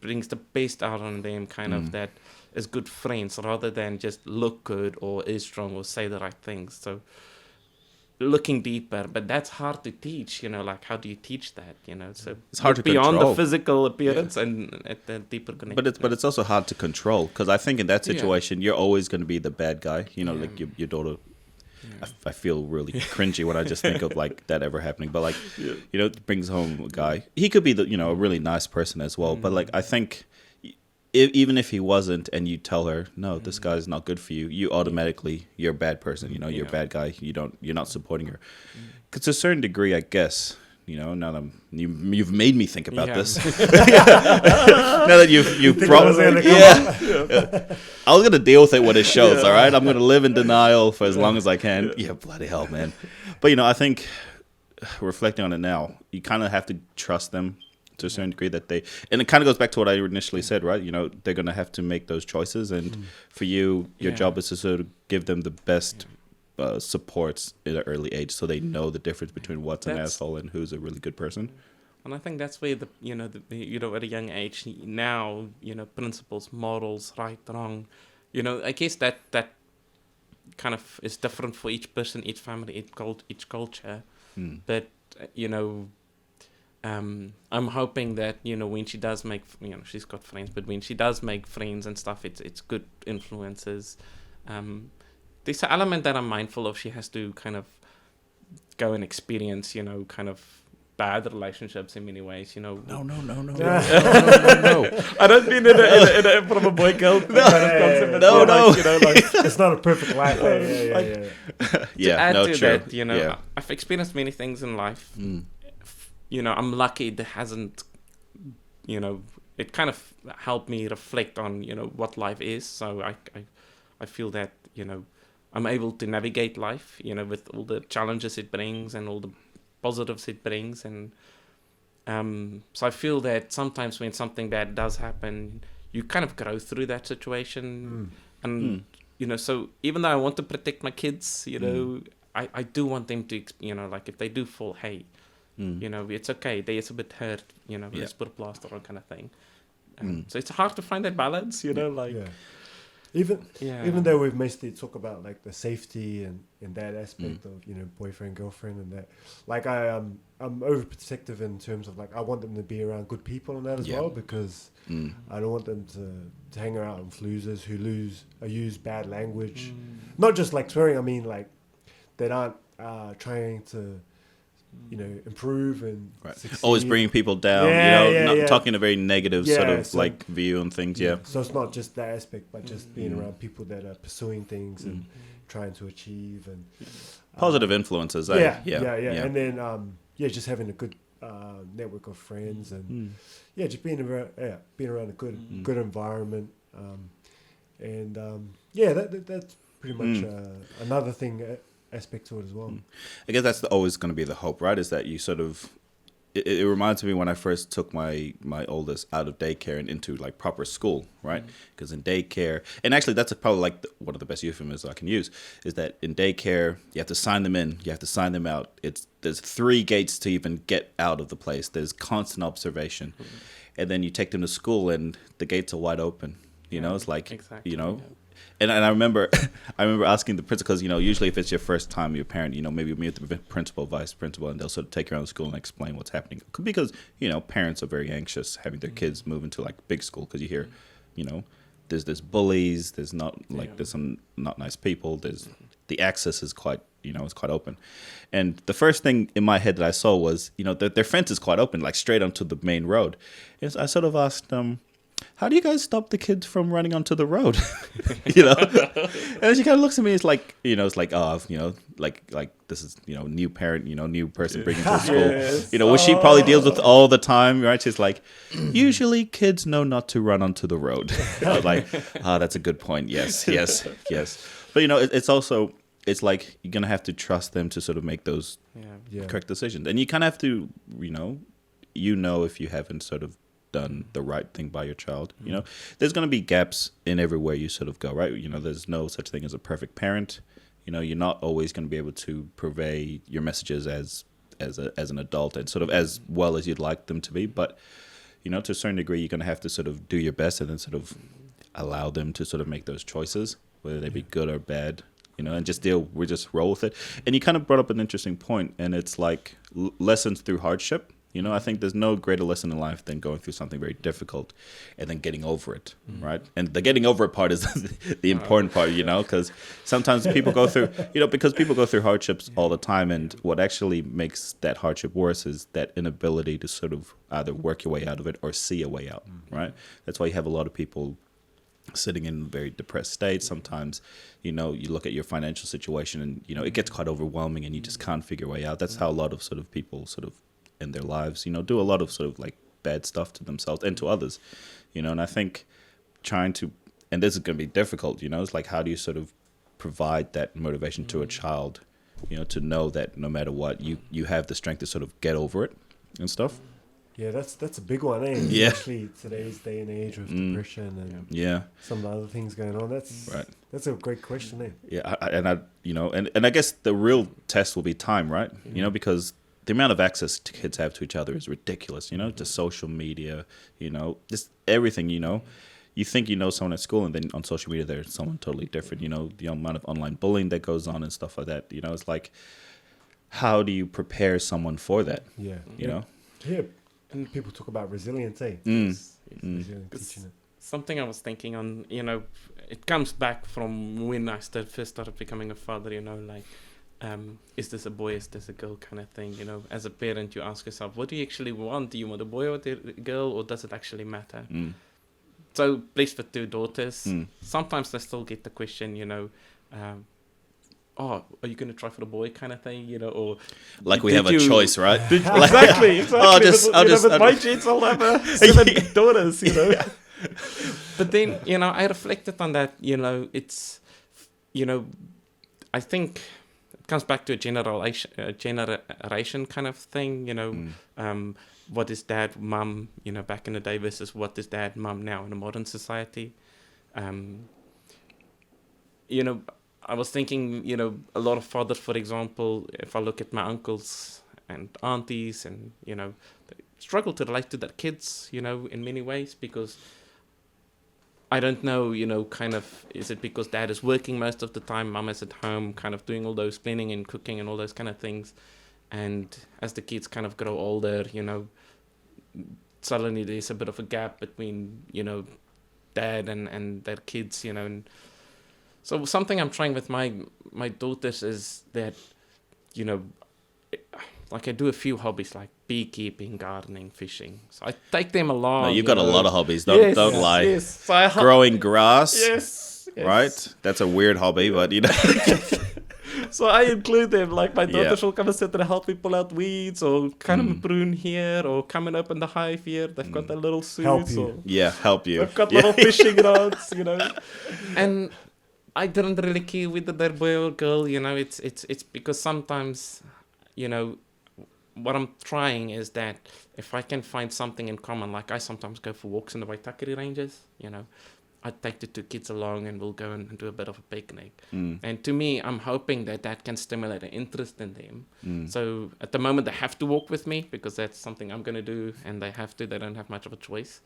brings the best out on them, kind of, that is good friends rather than just look good or is strong or say the right things. So looking deeper, but that's hard to teach, like how do you teach that, so it's hard to beyond control. the physical appearance and at the deeper connection. But it's also hard to control, because I think in that situation you're always going to be the bad guy, like your daughter. I feel really cringy when I just think of like that ever happening, but like it brings home a guy. He could be a really nice person as well, but like I think even if he wasn't, and you tell her, no, this guy's not good for you, you automatically, you're a bad person, you're a bad guy, you're not supporting her. Because to a certain degree, I guess, now that you've made me think about this. Now that you've brought I was gonna deal with it when it shows, all right? I'm gonna live in denial for as long as I can. Yeah, bloody hell, man. But I think reflecting on it now, you kind of have to trust them to a certain degree, that and it kind of goes back to what I initially said, right? They're going to have to make those choices, and for you, your job is to sort of give them the best supports at an early age, so they know the difference between what's an asshole and who's a really good person. And I think that's where at a young age now, principles, morals, right, wrong, I guess that kind of is different for each person, each family, each culture, but I'm hoping that when she does make, she's got friends, but when she does make friends and stuff, it's good influences. There's an element that I'm mindful of. She has to kind of go and experience, kind of bad relationships in many ways. No. No. I don't mean it from a boy girl concept. No. It's not a perfect life. That, I've experienced many things in life. I'm lucky that hasn't, it kind of helped me reflect on, what life is. So I feel that, I'm able to navigate life, with all the challenges it brings and all the positives it brings. And so I feel that sometimes when something bad does happen, you kind of grow through that situation. And, so even though I want to protect my kids, I do want them to, like if they do fall, hey, it's okay. They is a bit hurt, let's put a plaster on, kind of thing. So it's hard to find that balance, Even though we've mostly talk about like the safety and that aspect of boyfriend, girlfriend, and that, like I'm overprotective in terms of like I want them to be around good people and that as well, because I don't want them to hang around with losers who use bad language, not just like swearing. I mean like that aren't trying to improve and always bringing people down, not talking a very negative sort of like view on things. So it's not just that aspect, but just being around people that are pursuing things and trying to achieve and positive influences. And then just having a good network of friends and just being around a good environment, that's pretty much another thing. Aspect to it as well. I guess that's always going to be the hope, right? Is that you sort of, it reminds me when I first took my oldest out of daycare and into like proper school, right? Because in daycare, and actually that's probably like one of the best euphemisms I can use, is that in daycare you have to sign them in, you have to sign them out. There's 3 gates to even get out of the place. There's constant observation, and then you take them to school and the gates are wide open. It's like And I remember asking the principal, because, usually if it's your first time, your parent, maybe meet the principal, vice principal, and they'll sort of take you around the school and explain what's happening. Because, parents are very anxious having their kids move into, like, big school, because you hear, there's bullies, there's some not nice people, there's the access is quite, it's quite open. And the first thing in my head that I saw was, their fence is quite open, like straight onto the main road. And so I sort of asked them, how do you guys stop the kids from running onto the road? And she kind of looks at me. It's like, like this is, new parent, new person bringing to school, Yes. Which she probably deals with all the time, right? She's like, usually kids know not to run onto the road. I was like, that's a good point. Yes. But, it's also, it's like you're going to have to trust them to sort of make those correct decisions. And you kind of have to, if you haven't sort of done the right thing by your child, there's going to be gaps in everywhere you sort of go, right? There's no such thing as a perfect parent. You're not always going to be able to purvey your messages as an adult and sort of as well as you'd like them to be. But, to a certain degree, you're going to have to sort of do your best and then sort of allow them to sort of make those choices, whether they be good or bad, and just roll with it. And you kind of brought up an interesting point, and it's like lessons through hardship. I think there's no greater lesson in life than going through something very difficult and then getting over it, right? And the getting over it part is the important part, because sometimes people go through, because people go through hardships all the time. And what actually makes that hardship worse is that inability to sort of either work your way out of it or see a way out, right? That's why you have a lot of people sitting in very depressed states. Sometimes, you look at your financial situation and, it gets quite overwhelming and you just can't figure a way out. That's how a lot of sort of people sort of in their lives, do a lot of sort of like bad stuff to themselves and to others, and I think trying to, and this is going to be difficult, it's like, how do you sort of provide that motivation to a child, to know that no matter what, you have the strength to sort of get over it and stuff. Yeah, that's a big one, eh? Yeah. Especially today's day and age with depression and some other things going on. That's a great question, eh? Yeah, and I guess the real test will be time, right? Because the amount of access kids have to each other is ridiculous, just social media, just everything, You think you know someone at school, and then on social media, they're someone totally different, the amount of online bullying that goes on and stuff like that, it's like, how do you prepare someone for that? Yeah. Yeah. And people talk about resilience, eh? Resilient teaching it. Something I was thinking on, it comes back from when I first started becoming a father, is this a boy, is this a girl kind of thing, as a parent you ask yourself, what do you actually want? Do you want a boy or a girl, or does it actually matter? So blessed with 2 daughters, sometimes I still get the question, are you going to try for the boy kind of thing, or like we have a choice, right? Exactly. I'll just with my kids, I'll have 7 daughters, But then, I reflected on that, it's, I think comes back to a generation kind of thing, what is dad, mum, back in the day versus what is dad, mum now in a modern society. I was thinking, a lot of fathers, for example, if I look at my uncles and aunties and, they struggle to relate to their kids, in many ways, because I don't know, kind of, is it because dad is working most of the time, mum is at home, kind of doing all those cleaning and cooking and all those kind of things. And as the kids kind of grow older, suddenly there's a bit of a gap between, dad and their kids, And so something I'm trying with my daughters is that, like I do a few hobbies like beekeeping, gardening, fishing. So I take them along. No, you've got a lot of hobbies. Don't lie. Yes. So growing grass. Yes. Right? That's a weird hobby, but So I include them. Like my daughters will come and sit and help me pull out weeds, or kind of prune here, or come and open the hive here. They've got their little suits. Help you. Help you. They've got little fishing rods, And I didn't really care whether they're boy or girl, It's because sometimes, what I'm trying is that if I can find something in common, like I sometimes go for walks in the Waitakere ranges, I take the 2 kids along and we'll go and do a bit of a picnic. And to me, I'm hoping that can stimulate an interest in them. So at the moment, they have to walk with me because that's something I'm going to do, and they don't have much of a choice.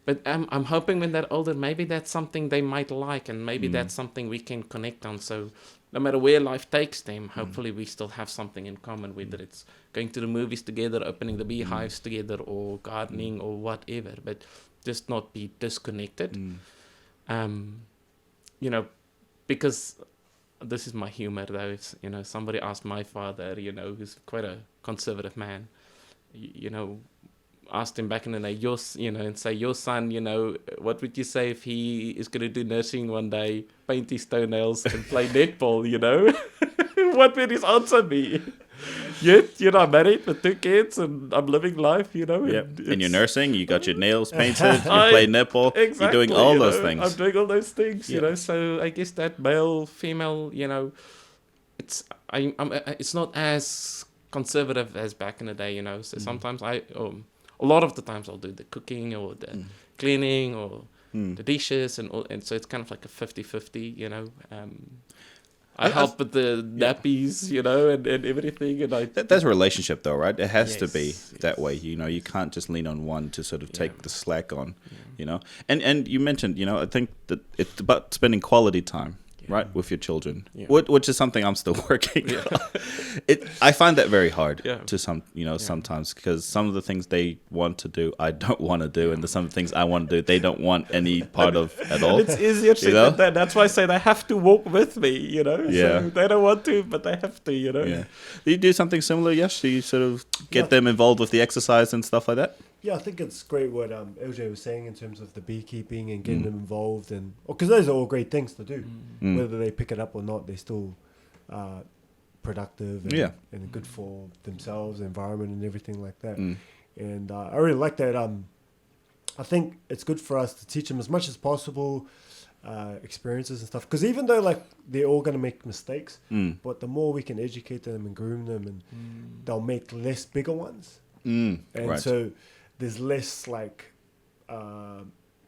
But I'm hoping when they're older, maybe that's something they might like, and maybe that's something we can connect on. So no matter where life takes them, hopefully we still have something in common, whether it's going to the movies together, opening the beehives together, or gardening or whatever, but just not be disconnected. Because this is my humor though. If, somebody asked my father, who's quite a conservative man, asked him back in the day, and say, your son, what would you say if he is going to do nursing one day, paint his toenails and play netball, What would his answer be? Yet, I'm married with 2 kids and I'm living life, Yeah. And you're nursing, you got your nails painted, you play netball, exactly, you're doing all those things. I'm doing all those things, So I guess that male, female, it's not as conservative as back in the day, So sometimes a lot of the times I'll do the cooking or the cleaning or the dishes and so it's kind of like a 50-50, I help with the nappies, and everything. And that's a relationship, though, right? It has to be Yes. that way. You can't just lean on one to sort of take the slack on, And you mentioned, I think that it's about spending quality time, right, with your children, which is something I'm still working on. I find that very hard to sometimes because some of the things they want to do, I don't want to do, and some things I want to do, they don't want any part of at all. It's easier said than done. That's why I say they have to walk with me, Yeah. So they don't want to, but they have to, Yeah. Do you do something similar, Yash? Do you sort of get them involved with the exercise and stuff like that? Yeah, I think it's great what LJ was saying in terms of the beekeeping and getting them involved, and because those are all great things to do. Whether they pick it up or not, they're still productive and good for themselves, the environment, and everything like that. And I really like that. I think it's good for us to teach them as much as possible experiences and stuff. Because even though they're all going to make mistakes, but the more we can educate them and groom them, and they'll make less bigger ones. And so there's less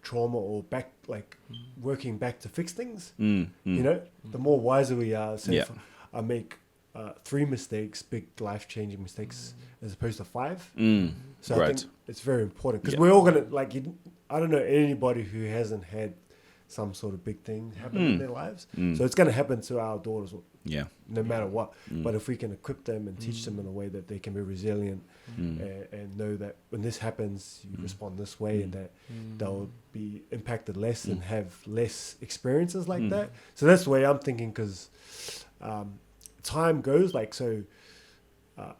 trauma or working back to fix things. The more wiser we are. So if I make 3 mistakes, big life-changing mistakes, as opposed to 5. So I think it's very important because we're all gonna I don't know anybody who hasn't had some sort of big thing happen in their lives. So it's going to happen to our daughters, no matter what. But if we can equip them and teach them in a way that they can be resilient and know that when this happens, you respond this way, and that they'll be impacted less and have less experiences like that. So that's the way I'm thinking, because time goes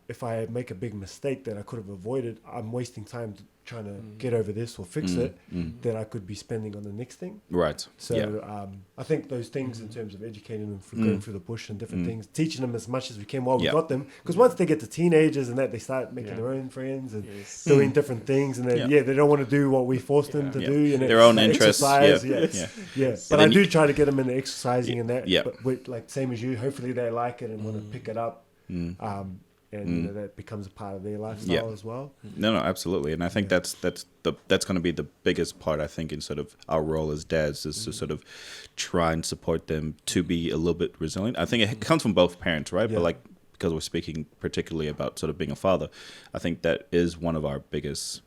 if I make a big mistake that I could have avoided, I'm wasting time trying to get over this or fix it that I could be spending on the next thing. Right. So I think those things in terms of educating them for going through the bush and different things, teaching them as much as we can while we got them. Because once they get to teenagers and that, they start making their own friends and doing different things. And then, they don't want to do what we forced them to do. Their own interests. But I do try to get them into exercising and that. But with, same as you, hopefully they like it and want to pick it up. And that becomes a part of their lifestyle as well. No, absolutely. And I think that's going to be the biggest part, I think, in sort of our role as dads, is to sort of try and support them to be a little bit resilient. I think it comes from both parents, right? But because we're speaking particularly about sort of being a father, I think that is one of our biggest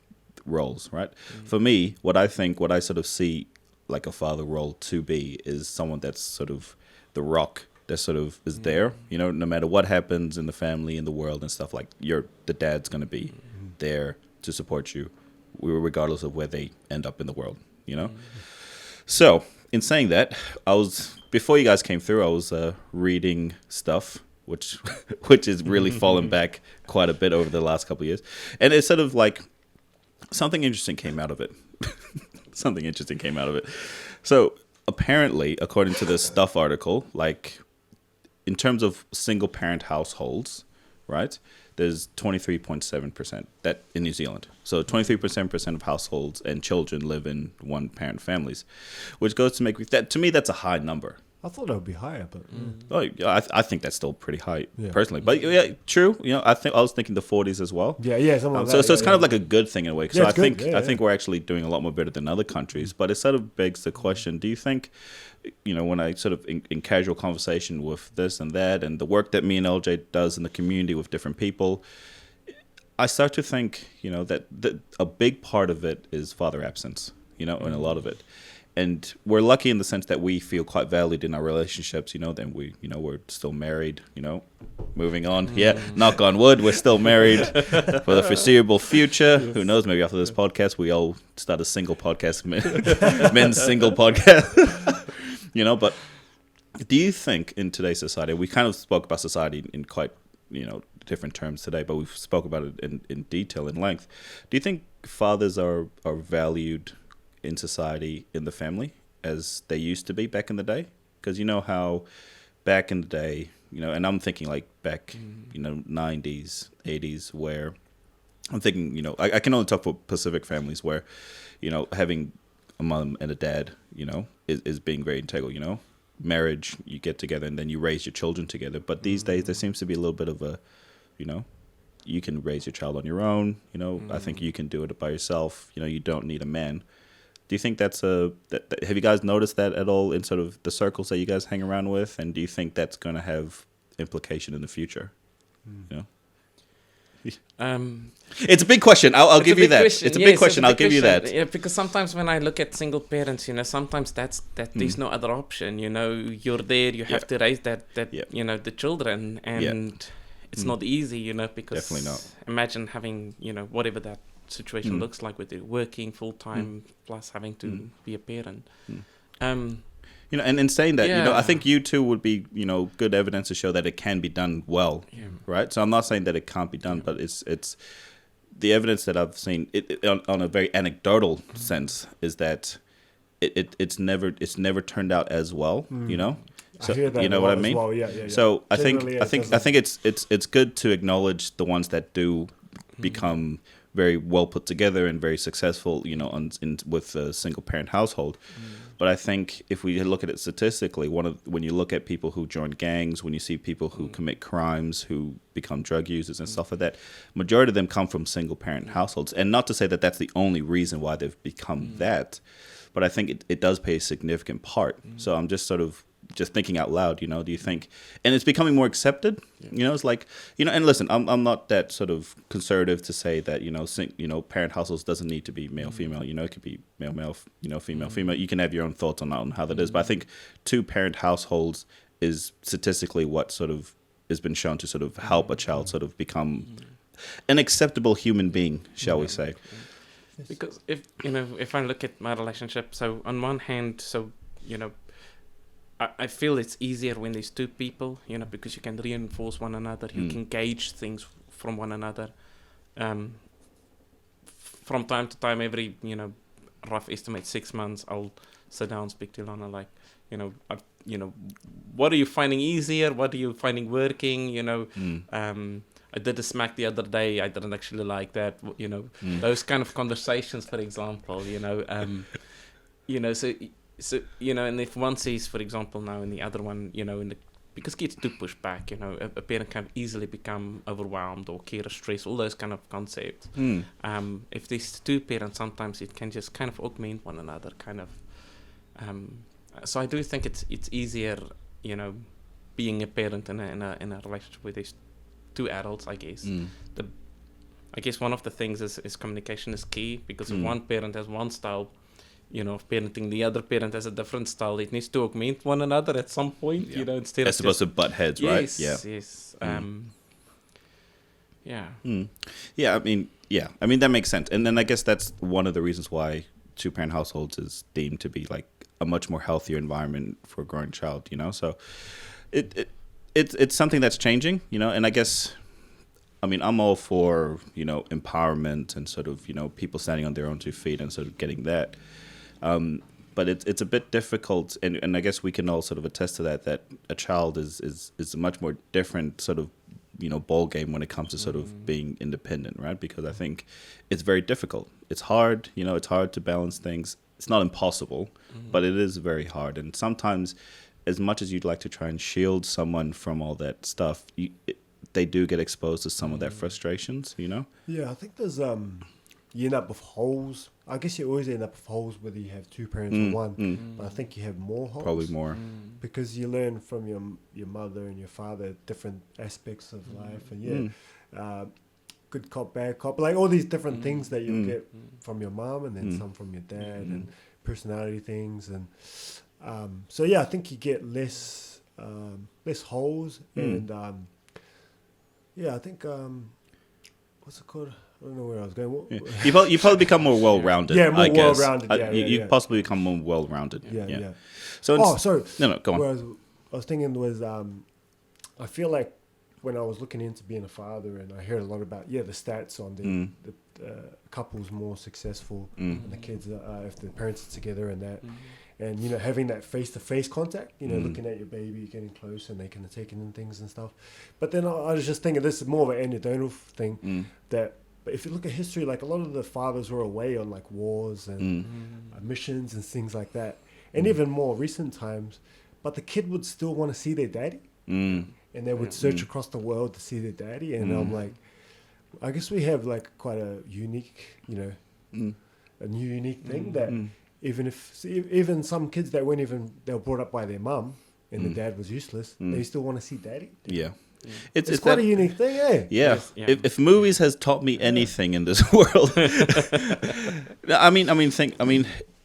roles, right? For me, what I sort of see like a father role to be is someone that's sort of the rock that sort of is there, no matter what happens in the family, in the world and stuff, the dad's going to be there to support you regardless of where they end up in the world, So in saying that, before you guys came through, I was reading stuff, which has really fallen back quite a bit over the last couple of years. And it's sort of something interesting came out of it. So apparently, according to this Stuff article, in terms of single-parent households, right, there's 23.7% that in New Zealand. So 23% of households and children live in one-parent families, which goes to make that, to me, that's a high number. I thought it would be higher, but I think that's still pretty high personally. But true. I was thinking the 40s as well. So it's kind of like a good thing in a way. So I think we're actually doing a lot more better than other countries. But it sort of begs the question: do you think, when I sort of in casual conversation with this and that, and the work that me and LJ does in the community with different people, I start to think, that a big part of it is father absence. And a lot of it. And we're lucky in the sense that we feel quite valued in our relationships, then we're still married, moving on. Knock on wood, we're still married for the foreseeable future. Who knows, maybe after this podcast, we all start a single podcast, men's single podcast, but Do you think in today's society, we kind of spoke about society in quite, different terms today, but we've spoke about it in detail, in length. Do you think fathers are valued in society, in the family, as they used to be back in the day? Because you know how back in the day, and I'm thinking like back, 90s, 80s, where I'm thinking, I can only talk for Pacific families where, having a mom and a dad, is being very integral, marriage, you get together and then you raise your children together. But these days there seems to be a little bit of a, you can raise your child on your own, I think you can do it by yourself, you don't need a man. Do you think that's have you guys noticed that at all in sort of the circles that you guys hang around with? And do you think that's going to have implication in the future? It's a big question. I'll give you that. It's a big question. I'll give you that. Yeah, because sometimes when I look at single parents, sometimes that there's no other option. You're there. You have to raise that the children, and it's not easy. Because definitely not. Imagine having whatever that situation looks like with it, working full time plus having to be a parent. And in saying that, I think you two would be, good evidence to show that it can be done well, right? So I'm not saying that it can't be done, but it's the evidence that I've seen on a very anecdotal sense is that it's never turned out as well, So I hear that you know what I mean? well. Yeah. So I think Generally, it's good to acknowledge the ones that do become very well put together and very successful, with a single parent household. But I think if we look at it statistically, when you look at people who join gangs, when you see people who commit crimes, who become drug users and stuff like that, majority of them come from single parent households. And not to say that that's the only reason why they've become that, but I think it does play a significant part. So I'm just sort of thinking out loud, do you think, and it's becoming more accepted, it's like, and listen, I'm not that sort of conservative to say that, parent households doesn't need to be male, female, it could be male, female, female. You can have your own thoughts on how that is. But I think 2 parent households is statistically what sort of has been shown to sort of help a child sort of become an acceptable human being, shall we say. Because if I look at my relationship, so on one hand, I feel it's easier when there's 2 people, because you can reinforce one another. You can gauge things from one another. From time to time, every, rough estimate 6 months, I'll sit down and speak to Ilana, like, what are you finding easier? What are you finding working? I did a smack the other day. I didn't actually like that. Those kind of conversations, for example, So, and if one sees, for example, now in the other one, because kids do push back, a parent can easily become overwhelmed or care or stress, all those kind of concepts. If there's 2 parents, sometimes it can just kind of augment one another, kind of. So I do think it's easier, being a parent in a relationship with these 2 adults, I guess. I guess one of the things is communication is key, because if one parent has one style, of parenting, the other parent has a different style. It needs to augment one another at some point, instead of supposed to butt heads, right? Yes. Yeah, I mean, that makes sense. And then I guess that's one of the reasons why 2 parent households is deemed to be like a much more healthier environment for a growing child, So it's something that's changing, and I guess, I mean, I'm all for, empowerment and sort of, people standing on their own 2 feet and sort of getting that. But it's a bit difficult, and I guess we can all sort of attest to that a child is a much more different sort of, ball game when it comes to sort of being independent, right? Because I think it's very difficult. It's hard, it's hard to balance things. It's not impossible, but it is very hard. And sometimes, as much as you'd like to try and shield someone from all that stuff, they do get exposed to some of their frustrations, Yeah, I think there's you end up with holes. I guess you always end up with holes whether you have 2 parents or one, but I think you have more holes. Probably more. Because you learn from your mother and your father different aspects of life, and good cop, bad cop, like all these different things that you'll get from your mom, and then some from your dad, and personality things, and so I think you get less holes, and I think what's it called? I don't know where I was going. You probably become more well-rounded. Yeah, more I guess. well-rounded. You possibly become more well-rounded. Yeah. So sorry. No, go on. was thinking was, I feel like when I was looking into being a father, and I heard a lot about the stats on the couples more successful and the kids if the parents are together and that, and having that face-to-face contact, looking at your baby, getting close, and they can take in things and stuff. But then I was just thinking this is more of an anecdotal thing that. But if you look at history, like a lot of the fathers were away on like wars and missions and things like that, and even more recent times. But the kid would still want to see their daddy, and they would search across the world to see their daddy. And I'm like, I guess we have like quite a unique, a new unique thing that even some kids that they were brought up by their mum and the dad was useless, they still want to see daddy. Yeah. It's quite a unique thing, eh? Yeah. Yes, yeah. If movies has taught me anything in this world,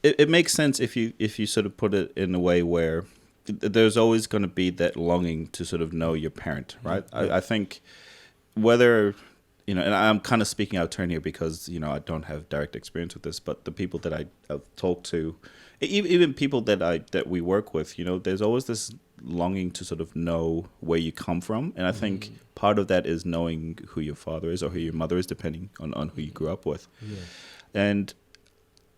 it makes sense if you sort of put it in a way where there's always going to be that longing to sort of know your parent, right? I think whether and I'm kind of speaking out of turn here because I don't have direct experience with this, but the people that I've talked to, even people that we work with, there's always this longing to sort of know where you come from, and I think part of that is knowing who your father is or who your mother is, depending on who you grew up with, and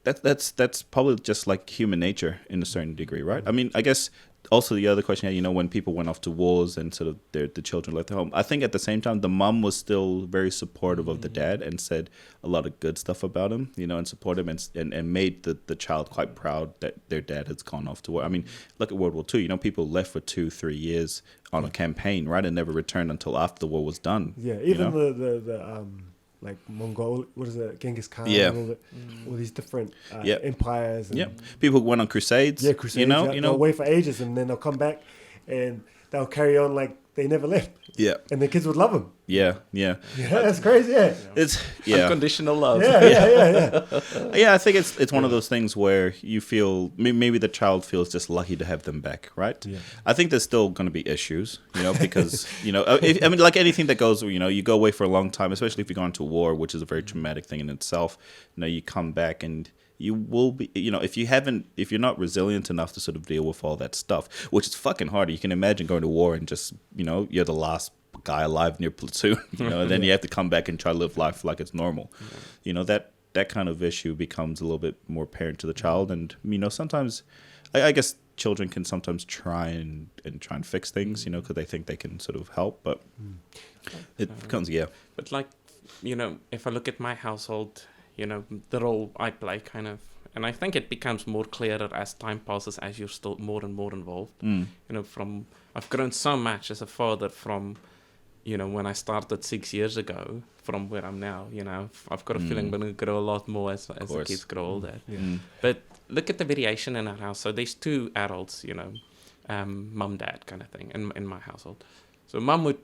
that's probably just like human nature in a certain degree, right? I mean, I guess also the other question, when people went off to wars and sort of the children left their home, I think at the same time the mom was still very supportive of the dad and said a lot of good stuff about him, and supported him and made the child quite proud that their dad has gone off to war. I mean, look at World War II. People left for 2-3 years on a campaign, right, and never returned until after the war was done. Yeah, even the like Mongol, what is it, Genghis Khan, and all these different empires. And people went on crusades. Yeah, crusades. They'll away for ages, and then they'll come back, and they'll carry on like they never left. Yeah, and the kids would love them. Yeah, that's crazy. Yeah, it's unconditional love. Yeah, I think it's one of those things where you feel maybe the child feels just lucky to have them back, right? Yeah. I think there's still going to be issues, because like anything that goes, you go away for a long time, especially if you go into war, which is a very traumatic thing in itself. You come back and you will be, if you're not resilient enough to sort of deal with all that stuff, which is fucking hard. You can imagine going to war and just, you're the last guy alive in your platoon, and then you have to come back and try to live life like it's normal. That kind of issue becomes a little bit more apparent to the child, and sometimes I guess children can sometimes try and fix things, because they think they can sort of help, but it becomes But like, if I look at my household, the role I play kind of, and I think it becomes more clearer as time passes, as you're still more and more involved. I've grown so much as a father from when I started 6 years ago, from where I'm now, I've got a feeling I'm going to grow a lot more as the kids grow older. But look at the variation in our house. So there's 2 adults, mum, dad kind of thing in my household. So mum would,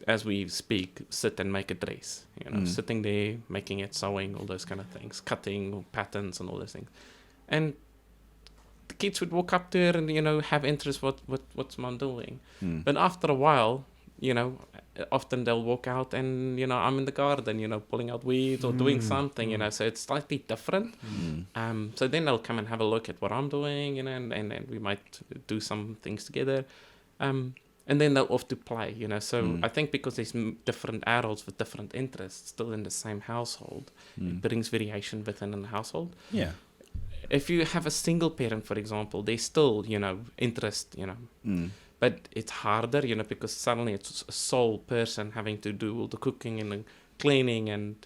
as we speak, sit and make a dress, sitting there, making it, sewing, all those kind of things, cutting patterns and all those things. And the kids would walk up to her and, have interest what's mum doing. But after a while, often they'll walk out and, I'm in the garden, pulling out weeds or doing something, so it's slightly different. So then they'll come and have a look at what I'm doing, and we might do some things together. And then they'll off to play, So I think because there's different adults with different interests still in the same household, it brings variation within the household. Yeah. If you have a single parent, for example, there's still, interest, but it's harder, because suddenly it's a sole person having to do all the cooking and the cleaning and,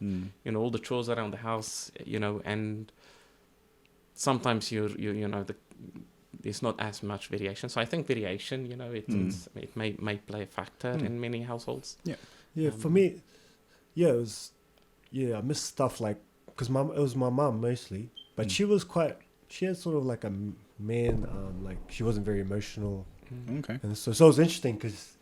all the chores around the house, and sometimes there's not as much variation. So I think variation, it may play a factor in many households. Yeah, for me, it was, I miss stuff like, because it was my mum mostly, but she had sort of like a man, like she wasn't very emotional. Okay. And so it was interesting because,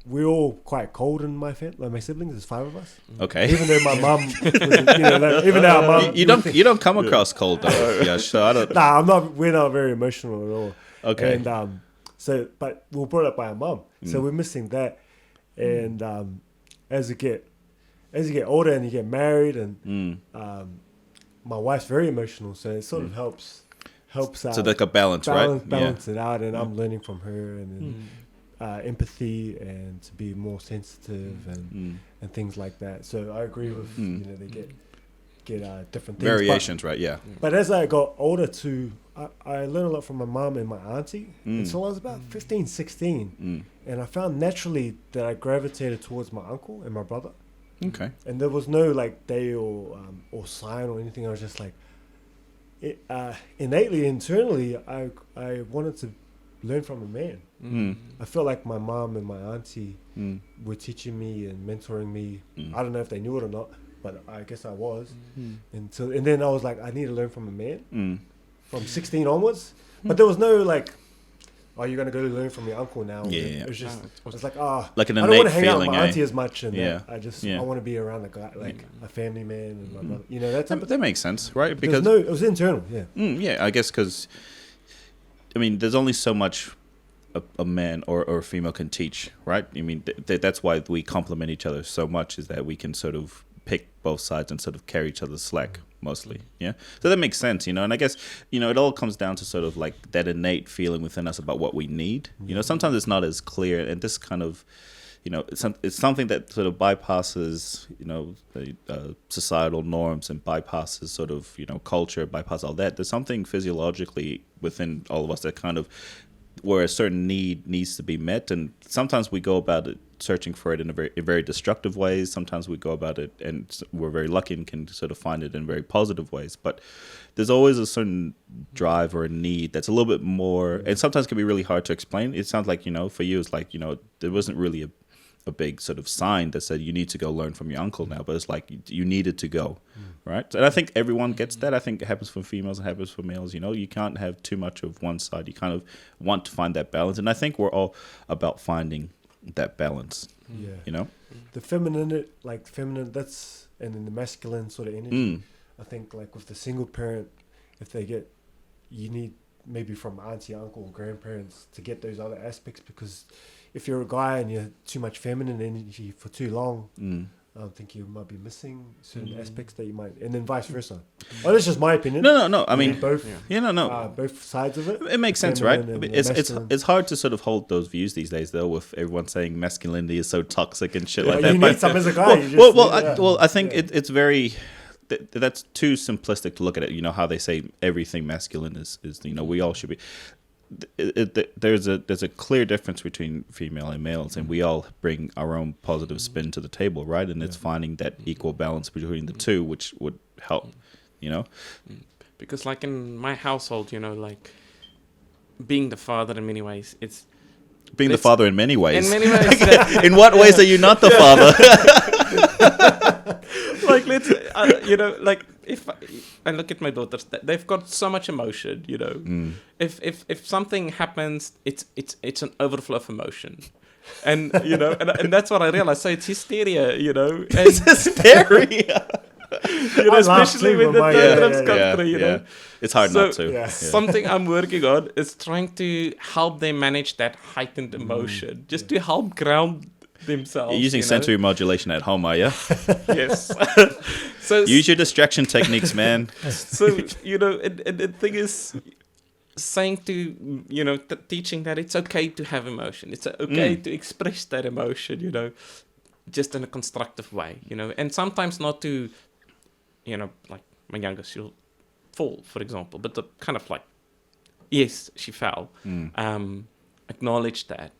we're all quite cold in my family. Like my siblings, there's 5 of us. Okay. Even though my mum, even though our mum, you don't come across cold though. Yeah, so I don't. Nah, I'm not. We're not very emotional at all. Okay. And but we were brought up by our mum, so we're missing that. And as you get older and you get married, and my wife's very emotional, so it sort of helps helps out. So like a balance, right? Balance it out, and I'm learning from her, and then, empathy and to be more sensitive and things like that. So I agree with they get different things. Variations, right? Yeah. But as I got older too, I learned a lot from my mom and my auntie. And so I was about 15, 16. And I found naturally that I gravitated towards my uncle and my brother. Okay. And there was no like day or sign or anything. I was just like, innately, internally, I wanted to learn from a man. I felt like my mom and my auntie were teaching me and mentoring me. I don't know if they knew it or not, but I guess I was. And then I was like, I need to learn from a man from 16 onwards. But there was no like, oh, you're going to go learn from your uncle now. Yeah. It was just, it's like, like an I don't want innate to hang out with feeling, my auntie as much. And I want to be around a guy, like a family man and my brother. You know, that makes sense, right? Because it was internal, yeah, I guess because, I mean, there's only so much a man or a female can teach, right? I mean, that's why we complement each other so much, is that we can sort of pick both sides and sort of carry each other's slack mostly. Yeah. So that makes sense, and I guess, it all comes down to sort of like that innate feeling within us about what we need. Sometimes it's not as clear, and this kind of, it's something that sort of bypasses, the societal norms and bypasses sort of, culture, bypass all that. There's something physiologically within all of us that kind of, where a certain need needs to be met, and sometimes we go about it searching for it in very destructive ways. Sometimes we go about it and we're very lucky and can sort of find it in very positive ways. But there's always a certain drive or a need that's a little bit more, and sometimes can be really hard to explain. It sounds like, for you, it's like, there wasn't really a big sort of sign that said you need to go learn from your uncle now, but it's like you needed to go, right? And I think everyone gets that. I think it happens for females, it happens for males. You can't have too much of one side. You kind of want to find that balance, and I think we're all about finding that balance. The feminine, that's, and then the masculine sort of energy. I think like with the single parent, if they get, you need maybe from auntie, uncle, or grandparents to get those other aspects, because if you're a guy and you're too much feminine energy for too long, I think you might be missing certain aspects that you might, and then vice versa. Well, that's just my opinion. No. I mean, both. Both sides of it. It makes sense, right? It's hard to sort of hold those views these days, though, with everyone saying masculinity is so toxic and shit like that. You need some as a guy. I think it's very. That's too simplistic to look at it. How they say everything masculine is we all should be. There's a clear difference between female and males, and we all bring our own positive spin to the table, right? And it's finding that equal balance between the two, which would help, Because like in my household, like being the father in many ways, it's being the father in many ways. In many ways. In what ways are you not the father? Like let's if I look at my daughters, they've got so much emotion. If something happens, it's an overflow of emotion, and and that's what I realized. So it's hysteria, and it's hysteria. Especially when the tantrums come through. It's hard not to. Yeah. Something I'm working on is trying to help them manage that heightened emotion, just to help ground themselves. You're using sensory modulation at home, are you? Yes. So use your distraction techniques, man. So and the thing is, saying to teaching that it's okay to have emotion. It's okay to express that emotion. Just in a constructive way. And sometimes not to, like my youngest, she'll fall, for example, but the kind of like, yes, she fell. Acknowledge that,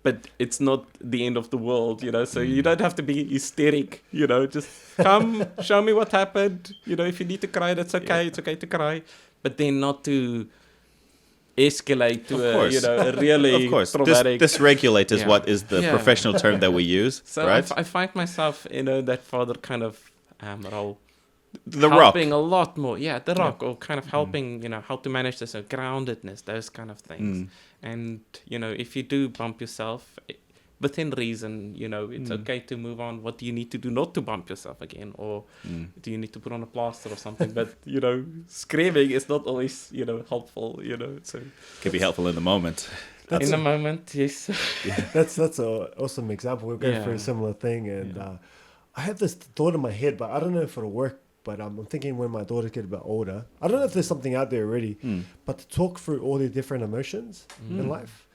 but it's not the end of the world, so you don't have to be hysteric, just come, show me what happened, if you need to cry, that's okay, it's okay to cry, but then not to escalate to a really traumatic... Dysregulate is what is the professional term that we use, so right? I find myself, that father kind of role. The helping rock. a lot more, the rock, or kind of helping, how to manage this groundedness, those kind of things. And if you do bump yourself within reason, it's okay to move on. What do you need to do not to bump yourself again, or do you need to put on a plaster or something? But screaming is not always helpful. So can be helpful in the moment. In the moment, yes. That's an awesome example. We're going through a similar thing, and I have this thought in my head, but I don't know if it'll work but I'm thinking when my daughters get a bit older, I don't know if there's something out there already, but to talk through all the different emotions in life.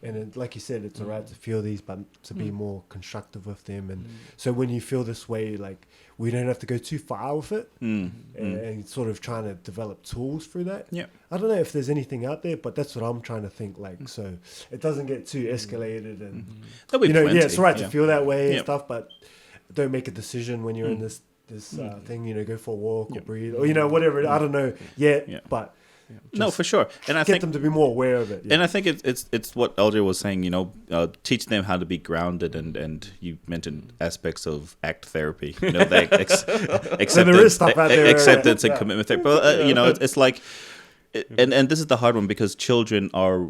And it, like you said, it's alright to feel these, but to be more constructive with them. And so when you feel this way, like we don't have to go too far with it, and sort of trying to develop tools through that. Yeah. I don't know if there's anything out there, but that's what I'm trying to think. Like, so it doesn't get too escalated, and There'll be you know, plenty. it's alright to feel that way Yeah. and stuff, but don't make a decision when you're in this thing. You know, go for a walk or breathe, or you know, whatever. I don't know yet, but. No, for sure. And I get think them to be more aware of it. Yeah. And I think it's what LJ was saying, you know, teach them how to be grounded, and you mentioned aspects of ACT therapy, you know, the acceptance and commitment therapy. But, you know, it's like, and this is the hard one because children are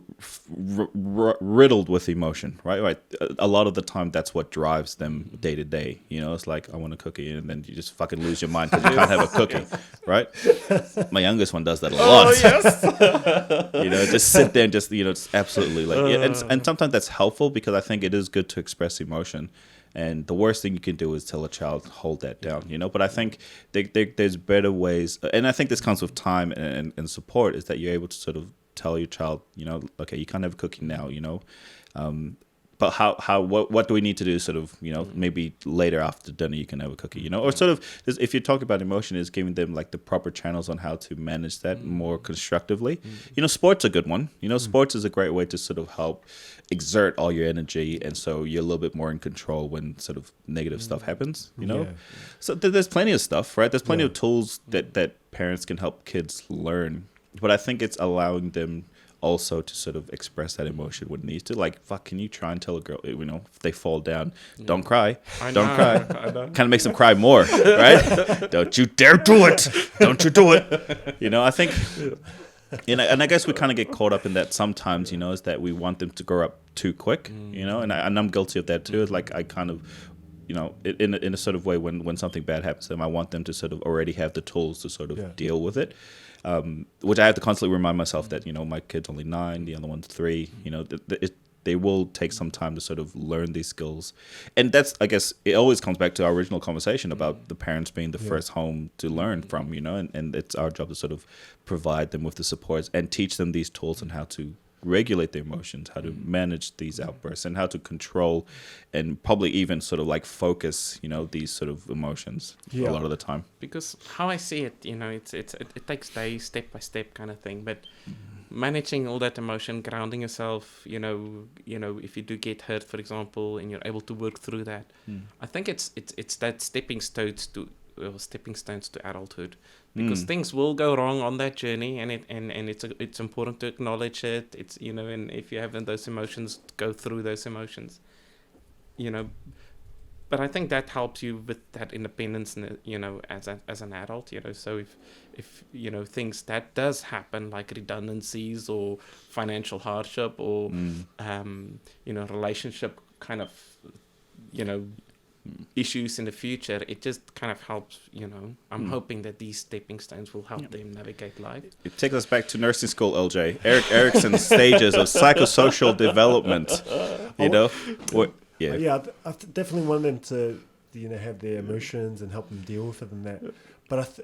riddled with emotion, right? A lot of the time, that's what drives them day to day. You know, it's like, I want a cookie, and then you just fucking lose your mind because you can't have a cookie, right? My youngest one does that a lot. Oh, yes. You know, just sit there and just, you know, just absolutely like, and sometimes that's helpful because I think it is good to express emotion. And the worst thing you can do is tell a child, hold that down, you know. But I think there's better ways. And I think this comes with time and support, is that you're able to sort of tell your child, you know, okay, you can't have a cookie now, you know. But what do we need to do sort of, you know, maybe later after dinner you can have a cookie, you know, or sort of, if you talk about emotion, is giving them like the proper channels on how to manage that more constructively. You know, sports a good one. You know, sports is a great way to sort of help exert all your energy, and so you're a little bit more in control when sort of negative stuff happens, you know. So there's plenty of stuff, right? There's plenty of tools that parents can help kids learn, but I think it's allowing them also to sort of express that emotion when it needs to. Like, fuck, can you try and tell a girl, you know, if they fall down, don't cry. Don't cry. Kind of makes them cry more, right? Don't you dare do it. Don't you do it. You know, I think, you know, and I guess we kind of get caught up in that sometimes, you know, is that we want them to grow up too quick, you know, and I'm guilty of that too. It's like, I kind of, you know, in a sort of way, when something bad happens to them, I want them to sort of already have the tools to sort of deal with it. Which I have to constantly remind myself that, you know, my kid's only 9, the other one's 3, you know, they will take some time to sort of learn these skills. And that's, I guess, it always comes back to our original conversation about the parents being the first home to learn from, you know, and it's our job to sort of provide them with the supports and teach them these tools on how to regulate their emotions, how to manage these outbursts, and how to control and probably even sort of like focus, you know, these sort of emotions a lot of the time. Because how I see it, you know, it takes days, step by step kind of thing, but managing all that emotion, grounding yourself, you know, if you do get hurt, for example, and you're able to work through that, I think it's that stepping stones to adulthood, because things will go wrong on that journey, and it's important to acknowledge it. It's, you know, and if you have those emotions, go through those emotions, you know. But I think that helps you with that independence, you know, as an adult, you know. So if you know, things that does happen, like redundancies or financial hardship or you know, relationship kind of, you know, issues in the future, it just kind of helps, you know. I'm hoping that these stepping stones will help them navigate life. It takes us back to nursing school, LJ. Eric Erickson's stages of psychosocial development, you know. I definitely want them to, you know, have their emotions and help them deal with it and that. But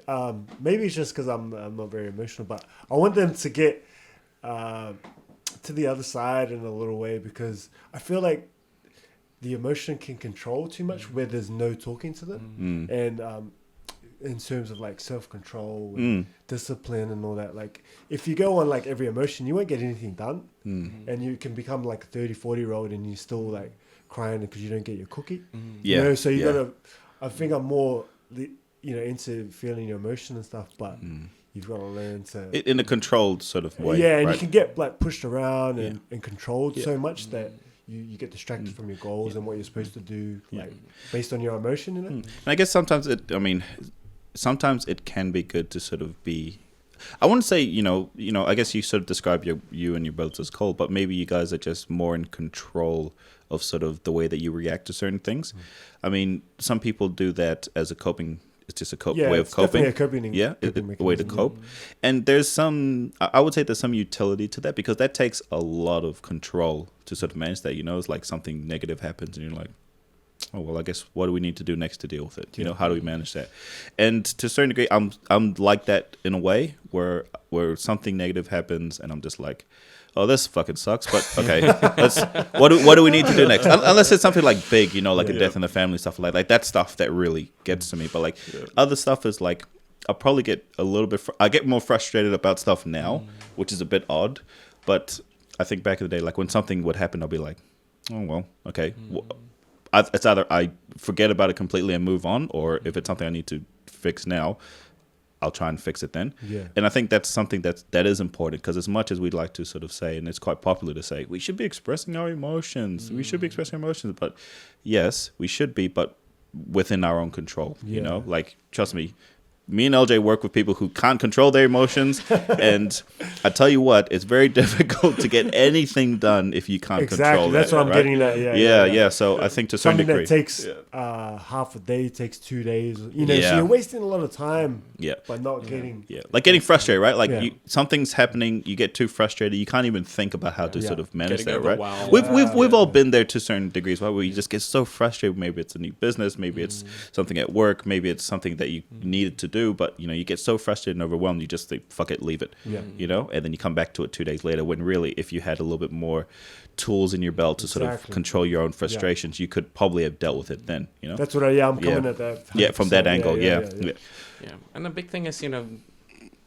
maybe it's just because I'm not very emotional, but I want them to get to the other side in a little way, because I feel like the emotion can control too much where there's no talking to them. And in terms of like self-control and discipline and all that, like if you go on like every emotion, you won't get anything done. And you can become like a 30-40-year-old and you still like crying because you don't get your cookie. You know, so you gotta, I think I'm more into feeling your emotion and stuff, but you've got to learn to in a controlled sort of way. And you can get like pushed around and controlled so much that you get distracted from your goals and what you're supposed to do, like based on your emotion in it. And I guess sometimes it can be good to sort of be, I wouldn't say, you know, I guess you sort of describe you and your brothers as cold, but maybe you guys are just more in control of sort of the way that you react to certain things. I mean, some people do that as a coping. It's just a way of coping. A coping a way to cope. And there's I would say there's some utility to that, because that takes a lot of control to sort of manage that. You know, it's like something negative happens and you're like, oh well, I guess what do we need to do next to deal with it? You know, how do we manage that? And to a certain degree, I'm like that in a way where something negative happens, and I'm just like, oh, this fucking sucks. But okay, what do we need to do next? Unless it's something like big, you know, like a death in the family, stuff like that stuff that really gets to me. But like other stuff is like, I'll probably get a little bit. I get more frustrated about stuff now, which is a bit odd. But I think back in the day, like when something would happen, I'll be like, oh well, okay. It's either I forget about it completely and move on, or if it's something I need to fix now, I'll try and fix it then. Yeah. And I think that's something that is important, because as much as we'd like to sort of say, and it's quite popular to say, we should be expressing our emotions. We should be expressing our emotions. But yes, we should be, but within our own control. You know, like, trust me. Me and LJ work with people who can't control their emotions, and I tell you what, it's very difficult to get anything done if you can't control that. That's what I'm getting at. Yeah. So I think to a certain degree, that takes half a day, takes 2 days. You know, so you're wasting a lot of time. By not getting. Like getting frustrated, right? Like something's happening, you get too frustrated, you can't even think about how to sort of manage that, right? We've all been there to certain degrees, right? Where you just get so frustrated. Maybe it's a new business, maybe it's something at work, maybe it's something that you needed to do, but you know, you get so frustrated and overwhelmed, you just think, fuck it, leave it. You know, and then you come back to it 2 days later, when really, if you had a little bit more tools in your belt to sort of control your own frustrations, you could probably have dealt with it then. You know, that's what I'm coming at that. 100%. From that angle. Yeah. And the big thing is, you know,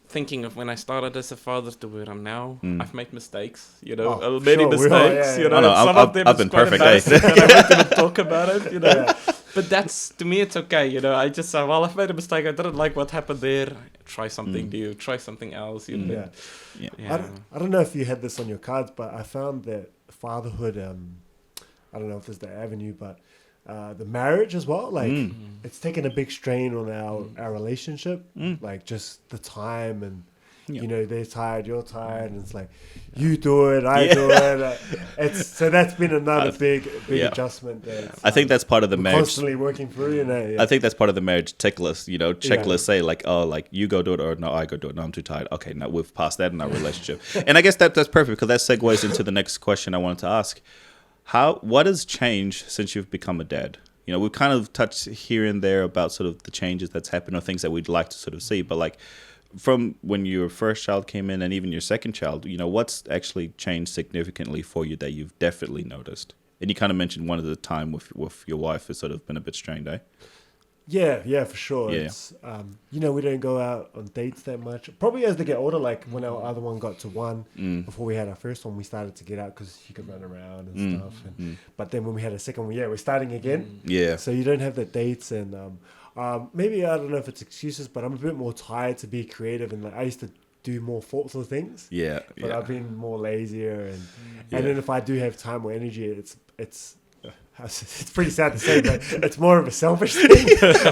thinking of when I started as a father to where I'm now, I've made mistakes, you know, many mistakes, you know. Some of them I've been perfect. I won't even talk about it, you know. But that's, to me, it's okay, you know. I just say, well, I've made a mistake. I didn't like what happened there. Try something new. Try something else. You know. I don't know if you had this on your cards, but I found that fatherhood, I don't know if there's the avenue, but the marriage as well, like it's taken a big strain on our relationship, like just the time, and you know, they're tired, you're tired, and it's like you do it, I do it. So that's been another big adjustment. I think that's part of the marriage. Constantly working through, you know. I think that's part of the marriage checklist. You know, checklist say like, oh, like you go do it, or no, I go do it. No, I'm too tired. Okay, now we've passed that in our relationship, and I guess that's perfect, because that segues into the next question I wanted to ask. What has changed since you've become a dad? You know, we've kind of touched here and there about sort of the changes that's happened, or things that we'd like to sort of see. But like, from when your first child came in and even your second child, you know, what's actually changed significantly for you that you've definitely noticed? And you kind of mentioned one of the time with your wife has sort of been a bit strained, eh? Yeah, for sure. Yeah. It's, you know, we don't go out on dates that much. Probably as they get older, like when our other one got to 1, before we had our first one, we started to get out because she could run around and stuff. But then when we had a second one, we're starting again. Yeah. So you don't have the dates, and maybe, I don't know if it's excuses, but I'm a bit more tired to be creative, and like, I used to do more thoughtful things. But I've been more lazier, and then if I do have time or energy, it's pretty sad to say, but it's more of a selfish thing.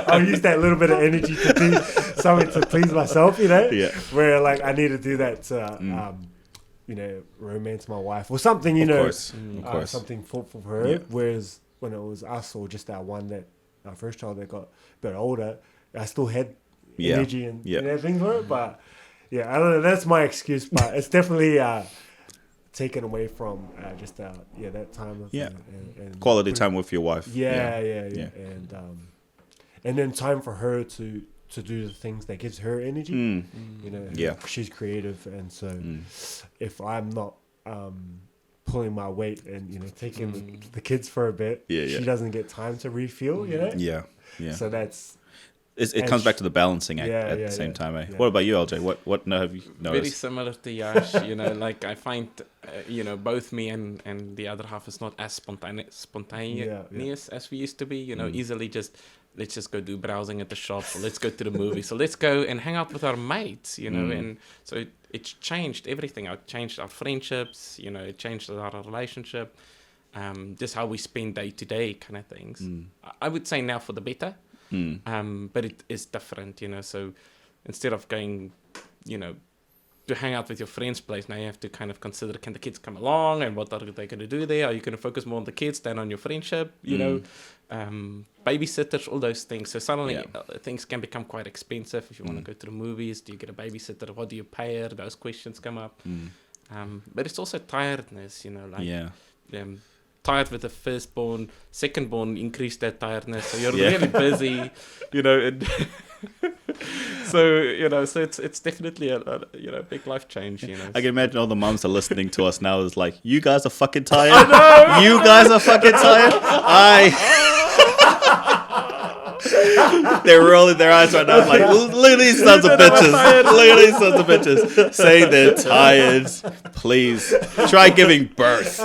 I'll use that little bit of energy to do something to please myself, you know? Where like I need to do that to, you know, romance my wife or something, you know, something thoughtful for her. Whereas when it was us, or just our first child that got a bit older, I still had energy and everything for it. But I don't know. That's my excuse, but it's definitely taken away from just that time of and quality time with your wife. And then time for her to do the things that gives her energy. You know, she's creative, and so if I'm not pulling my weight and, you know, taking the kids for a bit, she doesn't get time to refuel. You know, so that's. It comes back to the balancing act at the same time. What about you, LJ? What have you noticed? Very similar to Yash. You know, like I find, you know, both me and the other half is not as spontaneous as we used to be. You know, easily let's just go do browsing at the shop, or let's go to the movie. So let's go and hang out with our mates. You know, and so it's changed everything. It changed our friendships. You know, it changed our relationship. Just how we spend day to day kind of things. I would say now for the better. But it is different, you know. So instead of going, you know, to hang out with your friend's place, now you have to kind of consider, can the kids come along, and what are they going to do there? Are you going to focus more on the kids than on your friendship? You know, babysitters, all those things. So suddenly things can become quite expensive. If you want to go to the movies, do you get a babysitter? What do you pay her? Those questions come up. But it's also tiredness, you know, like tired with the firstborn, secondborn increased that tiredness. So you're really busy, and so it's definitely a big life change. I can imagine all the moms are listening to us now. Is like, you guys are fucking tired. I know. You guys are fucking tired. They're rolling their eyes right now. Like, look at these sons of bitches. Look at these sons of bitches saying they're tired. Please try giving birth.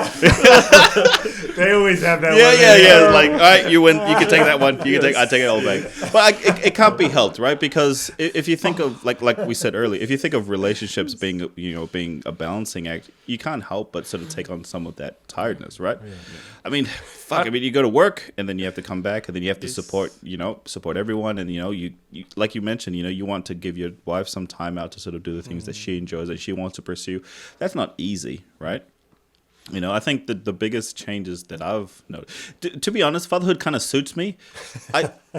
They always have that. Yeah. Like, all right, you win. You can take that one. You can take. I take it all back. But it can't be helped, right? Because if you think of like we said earlier, if you think of relationships being being a balancing act, you can't help but sort of take on some of that tiredness, right? Yeah. I mean, fuck. I mean, you go to work and then you have to come back and then you have to support everyone, and you like you mentioned, you want to give your wife some time out to sort of do the things that she enjoys, that she wants to pursue. That's not easy, right? I think that the biggest changes that I've noticed, to be honest, fatherhood kind of suits me.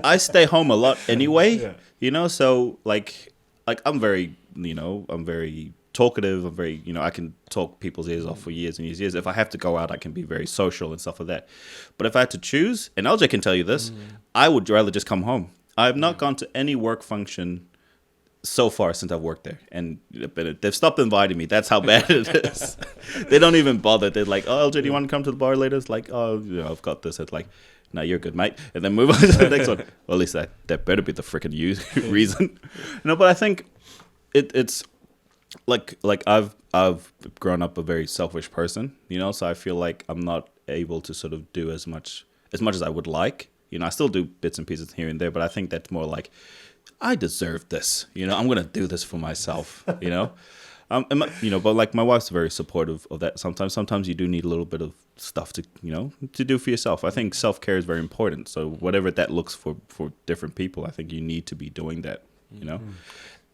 I stay home a lot anyway, so like I'm very, I'm very talkative. I'm very, I can talk people's ears off for years and years. If I have to go out, I can be very social and stuff like that. But if I had to choose, and LJ can tell you this, I would rather just come home. I have not gone to any work function so far since I've worked there, and they've stopped inviting me. That's how bad it is. They don't even bother. They're like, "Oh, LJ, do you want to come to the bar later?" It's like, "Oh, I've got this." It's like, "No, you're good, mate," and then move on to the next one. Well, at least that better be the freaking reason. But I think it's like I've grown up a very selfish person, so I feel like I'm not able to sort of do as much as I would like. I still do bits and pieces here and there, but I think that's more like, I deserve this. I'm going to do this for myself, but like my wife's very supportive of that. Sometimes you do need a little bit of stuff to do for yourself. I think self-care is very important. So whatever that looks for different people, I think you need to be doing that,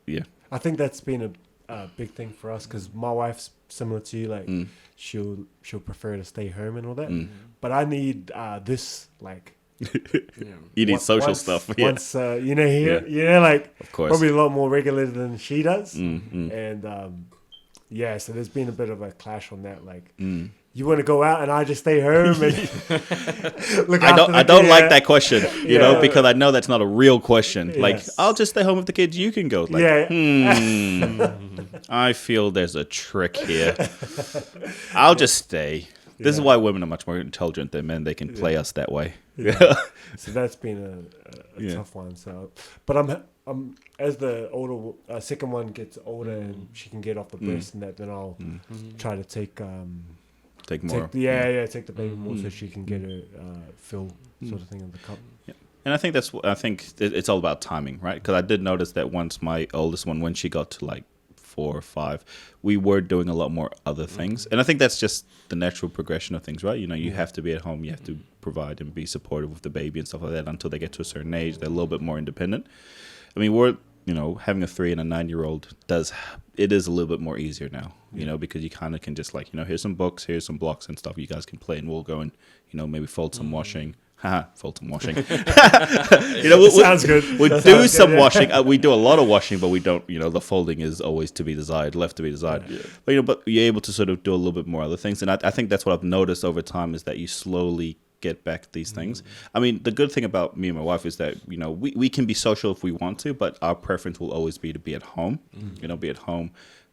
Yeah. I think that's been a big thing for us, because my wife's similar to you. Like she'll prefer to stay home and all that. But I need this, like, you need social stuff. Once like, of course, probably a lot more regular than she does. And so there's been a bit of a clash on that. Like, you want to go out and I just stay home and look. I don't like that question, because I know that's not a real question. Yes. Like, I'll just stay home with the kids. You can go. Like, I feel there's a trick here. I'll just stay. This is why women are much more intelligent than men. They can play us that way. So that's been a tough one. So, but I'm as the older second one gets older and she can get off the breast and that, then I'll try to take more. Take the baby more so she can get her fill sort of thing in the cup. Yeah. And I think it's all about timing, right? Because I did notice that once my oldest one, when she got to like 4 or 5, we were doing a lot more other things. And I think that's just the natural progression of things, right? You have to be at home, you have to provide and be supportive with the baby and stuff like that until they get to a certain age. They're a little bit more independent. I mean, we're, having a 3 and a 9-year-old is a little bit more easier now, because you kind of can just like, here's some books, here's some blocks and stuff you guys can play, and we'll go and, maybe fold some washing. Fold some washing. Sounds good. We do some washing. We do a lot of washing, but we don't. The folding is always to be desired, left to be desired. Yeah. But you're able to sort of do a little bit more other things, and I think that's what I've noticed over time is that you slowly get back these things. I mean, the good thing about me and my wife is that we can be social if we want to, but our preference will always be to be at home. Be at home.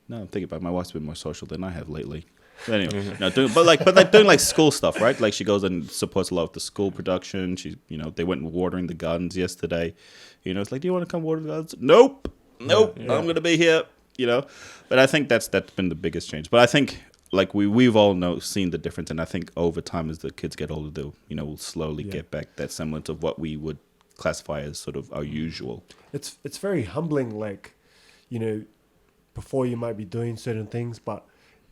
No, I'm thinking about it. My wife's been more social than I have lately. But anyway, doing like school stuff, right? Like she goes and supports a lot of the school production. She, they went watering the gardens yesterday. It's like, do you want to come water the gardens? Nope. I'm gonna be here. But I think that's been the biggest change. But I think like we've all seen the difference, and I think over time as the kids get older, we'll slowly get back that semblance of what we would classify as sort of our usual. It's very humbling, like, before you might be doing certain things, but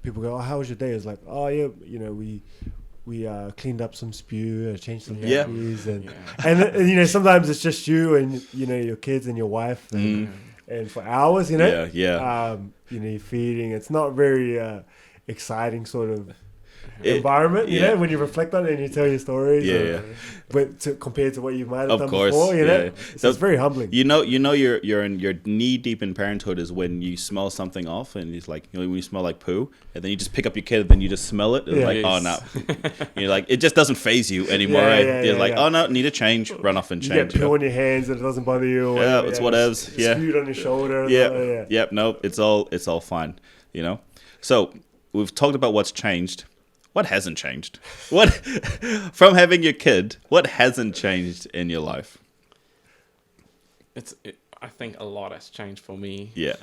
people go, "Oh, how was your day?" It's like, "Oh yeah, we cleaned up some spew, changed some nappies, and sometimes it's just you and your kids and your wife, and for hours, you're feeding. It's not very exciting, sort of. environment, you yeah. know, when you reflect on it and you tell your stories. Yeah. Compared to what you might have Of done course, before, you know. yeah. So it's very humbling. You're knee deep in parenthood is when you smell something off and it's like, when you smell like poo, and then you just pick up your kid and then you just smell it. It's like, oh no, you're like, it just doesn't phase you anymore. You're like, oh no, need a change, run off and You change. get poo on your hands and it doesn't bother you. Or Yeah, whatever, it's whatevs. Yeah, spewed on your shoulder. Yep. Nope. It's all fine. You know. So we've talked about what's changed. What hasn't changed? What from having your kid? What hasn't changed in your life? I think a lot has changed for me. Yeah.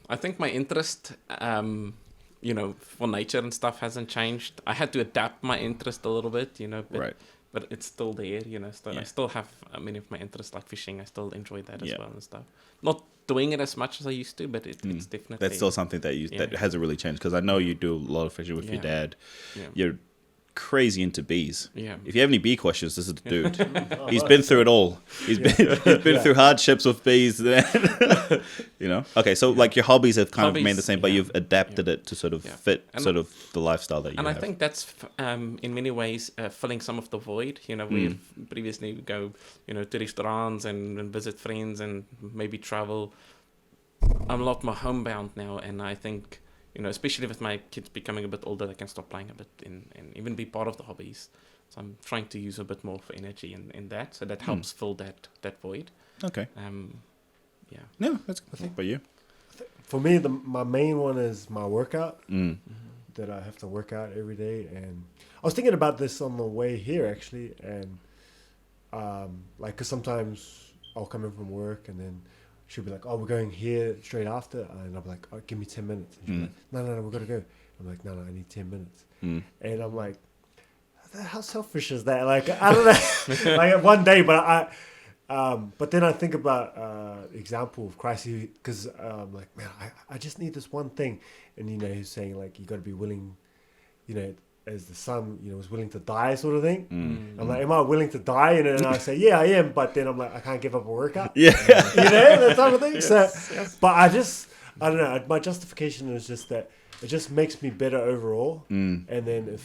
I think my interest, for nature and stuff hasn't changed. I had to adapt my interest a little bit, but it's still there, I still have many of my interests like fishing. I still enjoy that as well and stuff. Not doing it as much as I used to, but it's definitely... That's still something that hasn't really changed, because I know you do a lot of fishing with your dad. Yeah. You're crazy into bees. Yeah. If you have any bee questions, this is the dude. He's been through it all. He's been through hardships with bees. Okay, so like your hobbies have kind of remained the same, but you've adapted it to sort of fit sort of the lifestyle that you have. And I think that's in many ways filling some of the void. We previously go to restaurants and visit friends and maybe travel. I'm a lot more homebound now, and I think especially with my kids becoming a bit older, they can stop playing a bit and even be part of the hobbies. So I'm trying to use a bit more for energy in that, so that helps fill that void. Okay. No, that's good. I think for you. For me, my main one is my workout. That I have to work out every day, and I was thinking about this on the way here actually, and because sometimes I'll come in from work and then she'll be like, oh, we're going here straight after. And I'll be like, oh, give me 10 minutes. And she'll be like, no, we've got to go. I'm like, no, I need 10 minutes. And I'm like, how selfish is that? Like, I don't know. Like one day, but but then I think about example of Christ, because I'm like, man, I just need this one thing. And, he's saying like, you got to be willing, as the son, was willing to die sort of thing. I'm like, am I willing to die? And then I say, yeah, I am. But then I'm like, I can't give up a workout. Yeah. That type of thing. Yes. But I don't know. My justification is just that it just makes me better overall. And then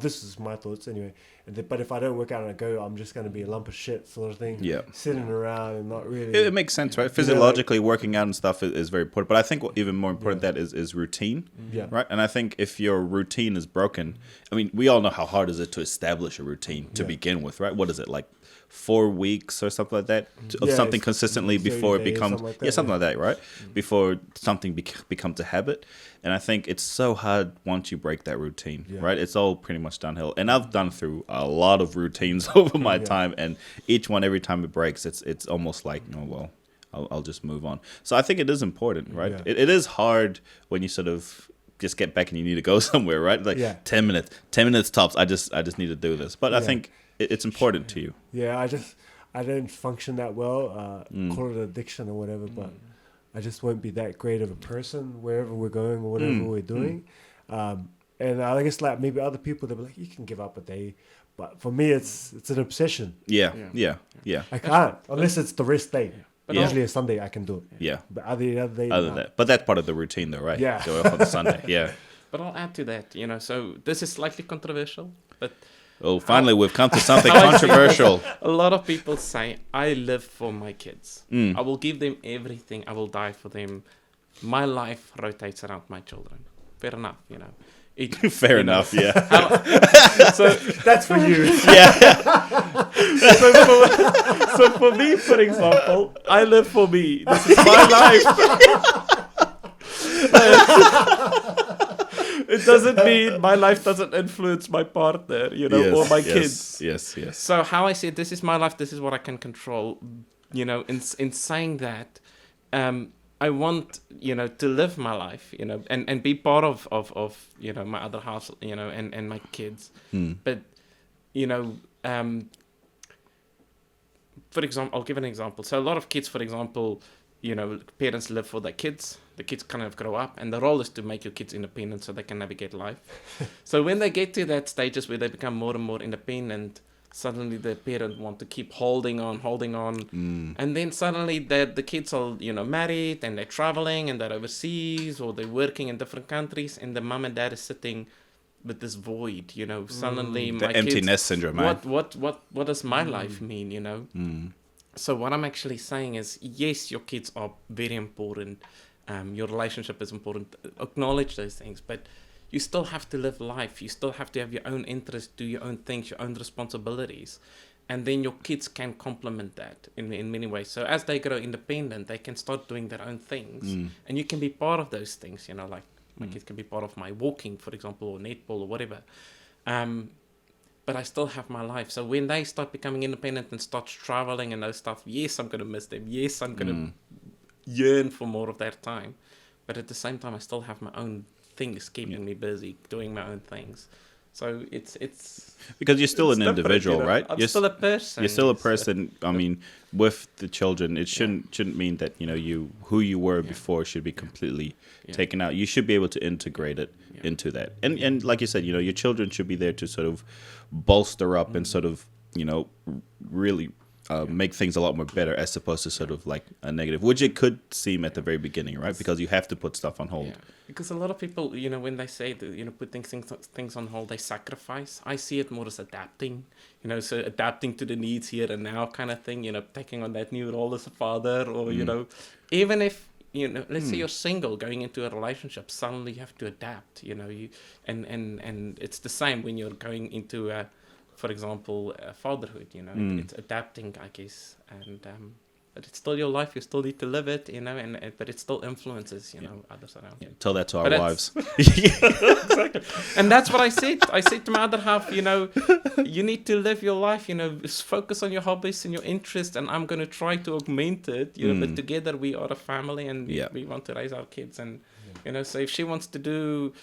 this is my thoughts anyway. But if I don't work out and I go, I'm just going to be a lump of shit sort of thing. Yeah. Sitting around and not really. It makes sense, right? Physiologically, working out and stuff is very important. But I think what even more important that is routine. Yeah. Right. And I think if your routine is broken, I mean, we all know how hard is it to establish a routine to begin with, right? What is it, like 4 weeks or something like that of something consistently before it becomes something like that, right? Before something becomes a habit. And I think it's so hard once you break that routine, right? It's all pretty much downhill. And I've done through a lot of routines over my time, and each one, every time it breaks, it's almost like, oh well, I'll just move on. So I think it is important, right? It is hard when you sort of just get back and you need to go somewhere, right? Like 10 minutes tops. I just need to do this. But I think it's important to you. Yeah, I don't function that well. Call it addiction or whatever, but I just won't be that great of a person wherever we're going or whatever we're doing. And I guess like maybe other people, they'll be like, you can give up a day. But for me, it's an obsession. Yeah. I can't unless it's the rest day. But usually a Sunday I can do it. Yeah. But other day, but that's part of the routine though, right? Yeah. Go off on the Sunday. Yeah. But I'll add to that, so this is slightly controversial, but... Oh, finally, we've come to something controversial. A lot of people say, I live for my kids. I will give them everything. I will die for them. My life rotates around my children. Fair enough, Fair enough, yeah. So that's for you. Yeah. So for me, for example, I live for me. This is my life. It doesn't mean my life doesn't influence my partner, or my kids. Yes. So how I said, this is my life, this is what I can control. In saying that, I want, to live my life, and be part of my other house, and my kids. But, for example, I'll give an example. So a lot of kids, for example, parents live for their kids. The kids kind of grow up, and the role is to make your kids independent so they can navigate life. So when they get to that stages where they become more and more independent, suddenly the parent want to keep holding on. And then suddenly the kids are, married, and they're traveling, and they're overseas, or they're working in different countries, and the mom and dad is sitting, with this void, you know. Suddenly The my empty kids, nest syndrome, man. what does my life mean, you know? So what I'm actually saying is, yes, your kids are very important. Your relationship is important. Acknowledge those things, but you still have to live life. You still have to have your own interests, do your own things, your own responsibilities. And then your kids can complement that in many ways. So as they grow independent, they can start doing their own things. And you can be part of those things, you know, like my kids can be part of my walking, for example, or netball or whatever. But I still have my life. So when they start becoming independent and start traveling and those stuff, yes, I'm going to miss them. Yes, I'm going to yearn for more of that time. But at the same time, I still have my own things keeping me busy, doing my own things. So it's because you're still an different, individual, you know? right? I'm still a person. You're still a yes. person. I mean, with the children, it shouldn't mean that, you know, who you were before should be completely taken out. You should be able to integrate it into that. And like you said, you know, your children should be there to sort of bolster up and sort of, you know, really make things a lot more better, as opposed to sort of like a negative, which it could seem at the very beginning, right? Because you have to put stuff on hold. Yeah. Because a lot of people, you know, when they say that, you know, putting things on hold, they sacrifice. I see it more as adapting, you know, so adapting to the needs here and now kind of thing, you know, taking on that new role as a father, or, you know, even if, you know, let's say you're single going into a relationship, suddenly you have to adapt, you know, and it's the same when you're going into for example, fatherhood, you know, it's adapting, I guess, and but it's still your life. You still need to live it, you know, and but it still influences, you know, others around you. Tell that to our wives. Exactly. And that's what I said. I said to my other half, you know, you need to live your life, you know, focus on your hobbies and your interests, and I'm going to try to augment it, you know, but together we are a family, and we want to raise our kids, and, you know, so if she wants to do,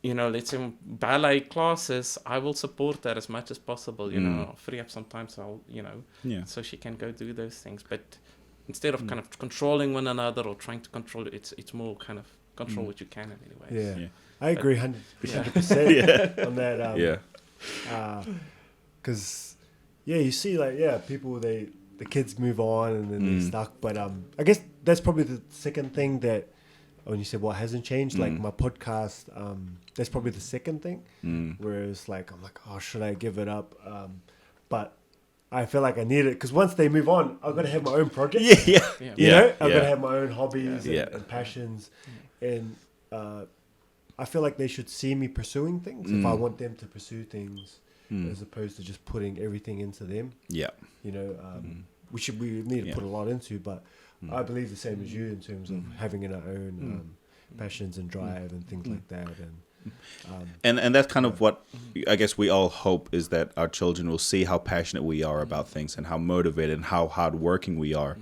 you know, let's say ballet classes, I will support that as much as possible, you know. I'll free up sometimes, I'll, you know, so she can go do those things. But instead of kind of controlling one another or trying to control it, it's more kind of control what you can in many ways. Yeah. I agree 100% on that. Because, you see, like, people, the kids move on and then they're stuck. But I guess that's probably the second thing that, when you said what hasn't changed, like my podcast, that's probably the second thing. Whereas, like, I'm like, oh, should I give it up? But I feel like I need it, because once they move on, I've got to have my own project. You know, I've got to have my own hobbies and passions, and I feel like they should see me pursuing things if I want them to pursue things, as opposed to just putting everything into them. You know, we need to put a lot into, but I believe the same as you in terms of having our own passions and drive and things like that. And that's kind of what I guess we all hope, is that our children will see how passionate we are about things and how motivated and how hardworking we are.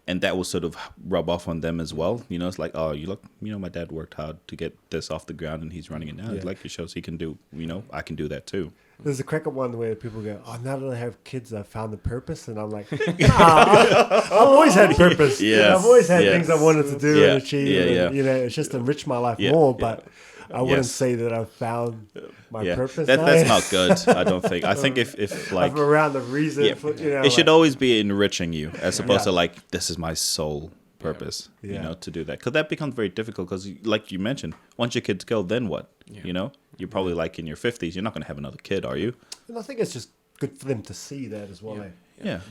And that will sort of rub off on them as well. You know, it's like, oh, you look, you know, my dad worked hard to get this off the ground and he's running it now. Like, it shows he can do, you know, I can do that too. There's a cracker one where people go, oh, now that I have kids, I found the purpose. And I'm like, I've always had purpose. I've always had things I wanted to do and achieve. And, you know, it's just enriched my life more. But I wouldn't say that I've found my purpose. That's not good, I don't think. I think if like... I'm around the reason for, you know... It should always be enriching you, as opposed to like, this is my sole purpose, you know, to do that. Because that becomes very difficult, because like you mentioned, once your kids go, then what? You know? You're probably like in your 50s, you're not going to have another kid, are you? And I think it's just good for them to see that as well.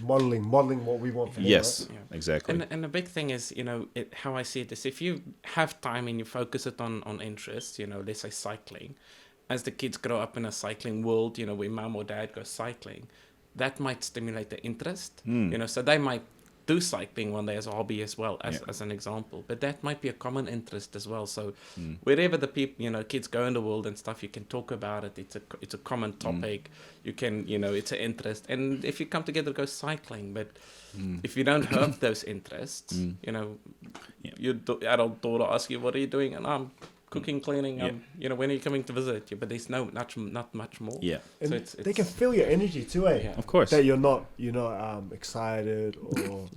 Modeling what we want for them. Yes, exactly. And the big thing is, you know, how I see it is, if you have time and you focus it on interests, you know, let's say cycling, as the kids grow up in a cycling world, you know, where mum or dad goes cycling, that might stimulate the interest, you know, so they might do cycling one day as a hobby as well, as an example, but that might be a common interest as well. So wherever the people, you know, kids go in the world and stuff, you can talk about it. It's a common topic. You can, you know, it's an interest, and if you come together, go cycling. But if you don't have those interests, you know, your adult daughter asks you, what are you doing? And I'm cooking, cleaning, you know, when are you coming to visit you? But there's not much more. And so it's they can feel your energy too, of course, that you're not excited, or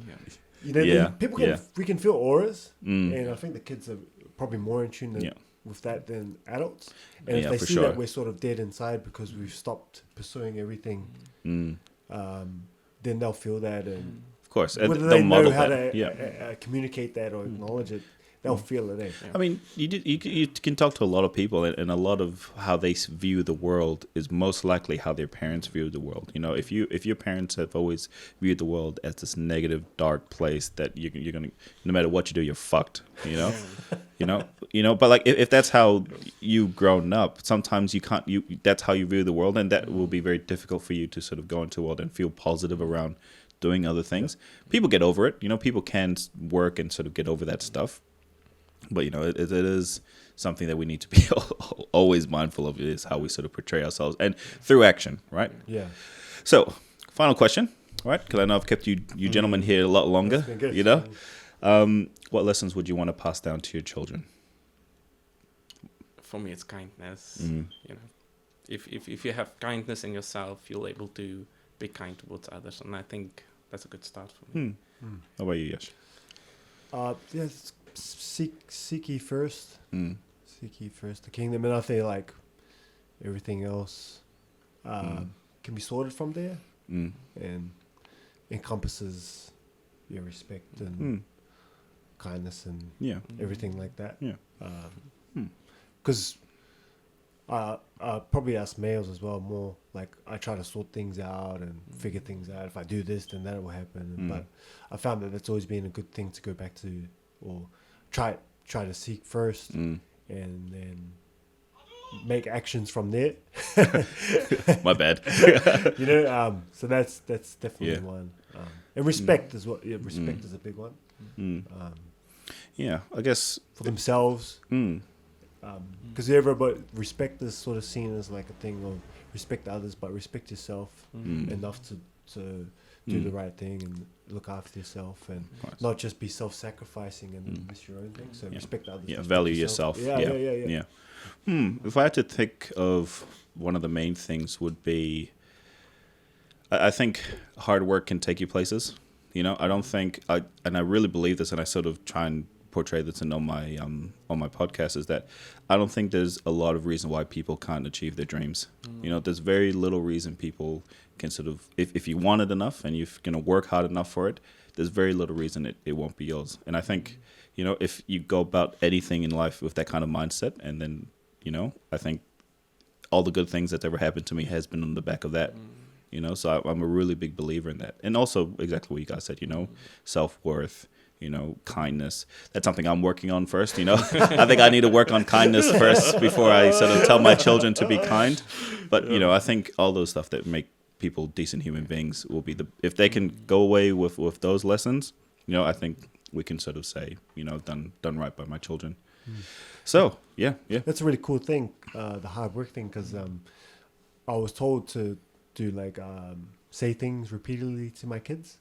you know, people can we can feel auras, and I think the kids are probably more in tune with that than adults. And if they see that we're sort of dead inside because we've stopped pursuing everything, then they'll feel that, and of course, whether they know how to communicate that or acknowledge it, they'll feel it. I mean, you can talk to a lot of people, and a lot of how they view the world is most likely how their parents view the world. You know, if your parents have always viewed the world as this negative, dark place that you're gonna, no matter what you do, you're fucked. You know, But like, if that's how you've grown up, sometimes you can't. That's how you view the world, and that will be very difficult for you to sort of go into the world and feel positive around doing other things. People get over it. You know, people can work and sort of get over that stuff. But, you know, it is something that we need to be always mindful of, is how we sort of portray ourselves, and through action, right? Yeah. So, final question, right? Because I know I've kept you gentlemen here a lot longer, That's been good. you know? What lessons would you want to pass down to your children? For me, it's kindness. You know, if you have kindness in yourself, you're able to be kind towards others. And I think that's a good start for me. How about you, Yash? Seek ye first. Seek ye first the kingdom, and I feel like everything else can be sorted from there, and encompasses your respect and kindness and everything like that. Because probably us males as well, more like I try to sort things out and figure things out. If I do this, then that will happen. But I found that that's always been a good thing to go back to, or try to seek first, and then make actions from there. My bad. You know, so that's definitely one. And respect as well. Yeah, respect is a big one. Yeah, I guess for themselves. Because everybody respect is sort of seen as like a thing of respect others, but respect yourself enough to do the right thing and look after yourself, and not just be self-sacrificing and miss your own thing. So respect others. Yeah, value yourself. Yeah. If I had to think of one of the main things, would be, I think hard work can take you places. You know, I don't think, and I really believe this, and I sort of try and portray this in on my podcast, is that I don't think there's a lot of reason why people can't achieve their dreams. You know, there's very little reason people can sort of, if you want it enough and you're going to work hard enough for it, there's very little reason it won't be yours. And I think, you know, if you go about anything in life with that kind of mindset, and then, you know, I think all the good things that's ever happened to me has been on the back of that. You know, so I'm a really big believer in that. And also exactly what you guys said, you know, self-worth, you know, kindness. That's something I'm working on first, you know. I think I need to work on kindness first before I sort of tell my children to be kind. But, you know, I think all those stuff that make people decent human beings will be if they can go away with those lessons, you know, I think we can sort of say, you know, done right by my children. So, yeah. That's a really cool thing, the hard work thing, because I was told to do like say things repeatedly to my kids.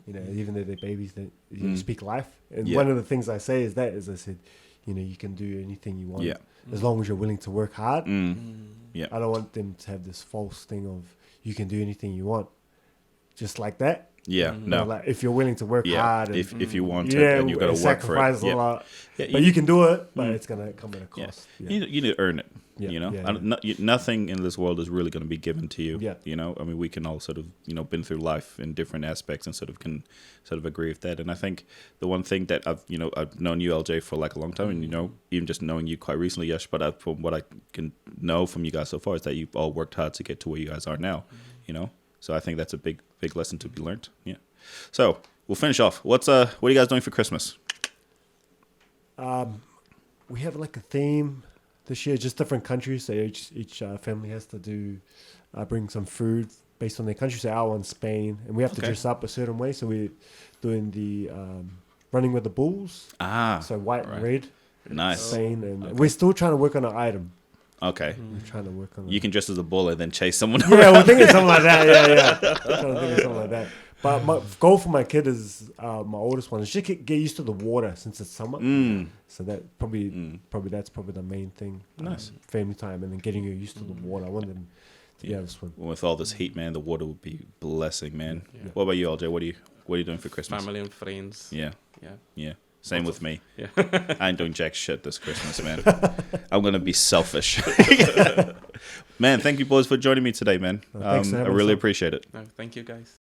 You know, even though they're babies, that you speak life. And one of the things I say is I said, you know, you can do anything you want as long as you're willing to work hard. I don't want them to have this false thing of you can do anything you want, just like that. No. You know, like if you're willing to work hard, and, if you want to, and you got to work for it. Sacrifice a lot, but you can do it. But it's gonna come at a cost. You need to earn it. You know, nothing in this world is really going to be given to you. You know, I mean, we can all sort of, you know, been through life in different aspects and sort of can sort of agree with that. And I think the one thing that I've known you, LJ, for like a long time, and you know, even just knowing you quite recently, Yash, but from what I can know from you guys so far is that you've all worked hard to get to where you guys are now. You know, so I think that's a big lesson to be learned. Yeah. So we'll finish off. What are you guys doing for Christmas? We have like a theme this year, just different countries. So each family has to do bring some food based on their country. So our one's Spain, and we have to dress up a certain way. So we're doing the running with the bulls. So white and red. Nice. Spain, and we're still trying to work on an item. Okay. We're trying to work on. You can dress as a bull and then chase someone. Yeah, we're thinking something like that. Yeah. We're trying to think of something like that. But my goal for my kid is my oldest one is just get used to the water since it's summer. So that probably that's probably the main thing. Nice. Family time, and then getting you used to the water. I want them to be able to swim. With all this heat, man, the water would be blessing, man. What about you, LJ? What are you doing for Christmas? Family and friends. Yeah. Same with me. Yeah. I ain't doing jack shit this Christmas, man. I'm going to be selfish. Man, thank you boys for joining me today, man. Thanks for having I really us. appreciate it. No, thank you, guys.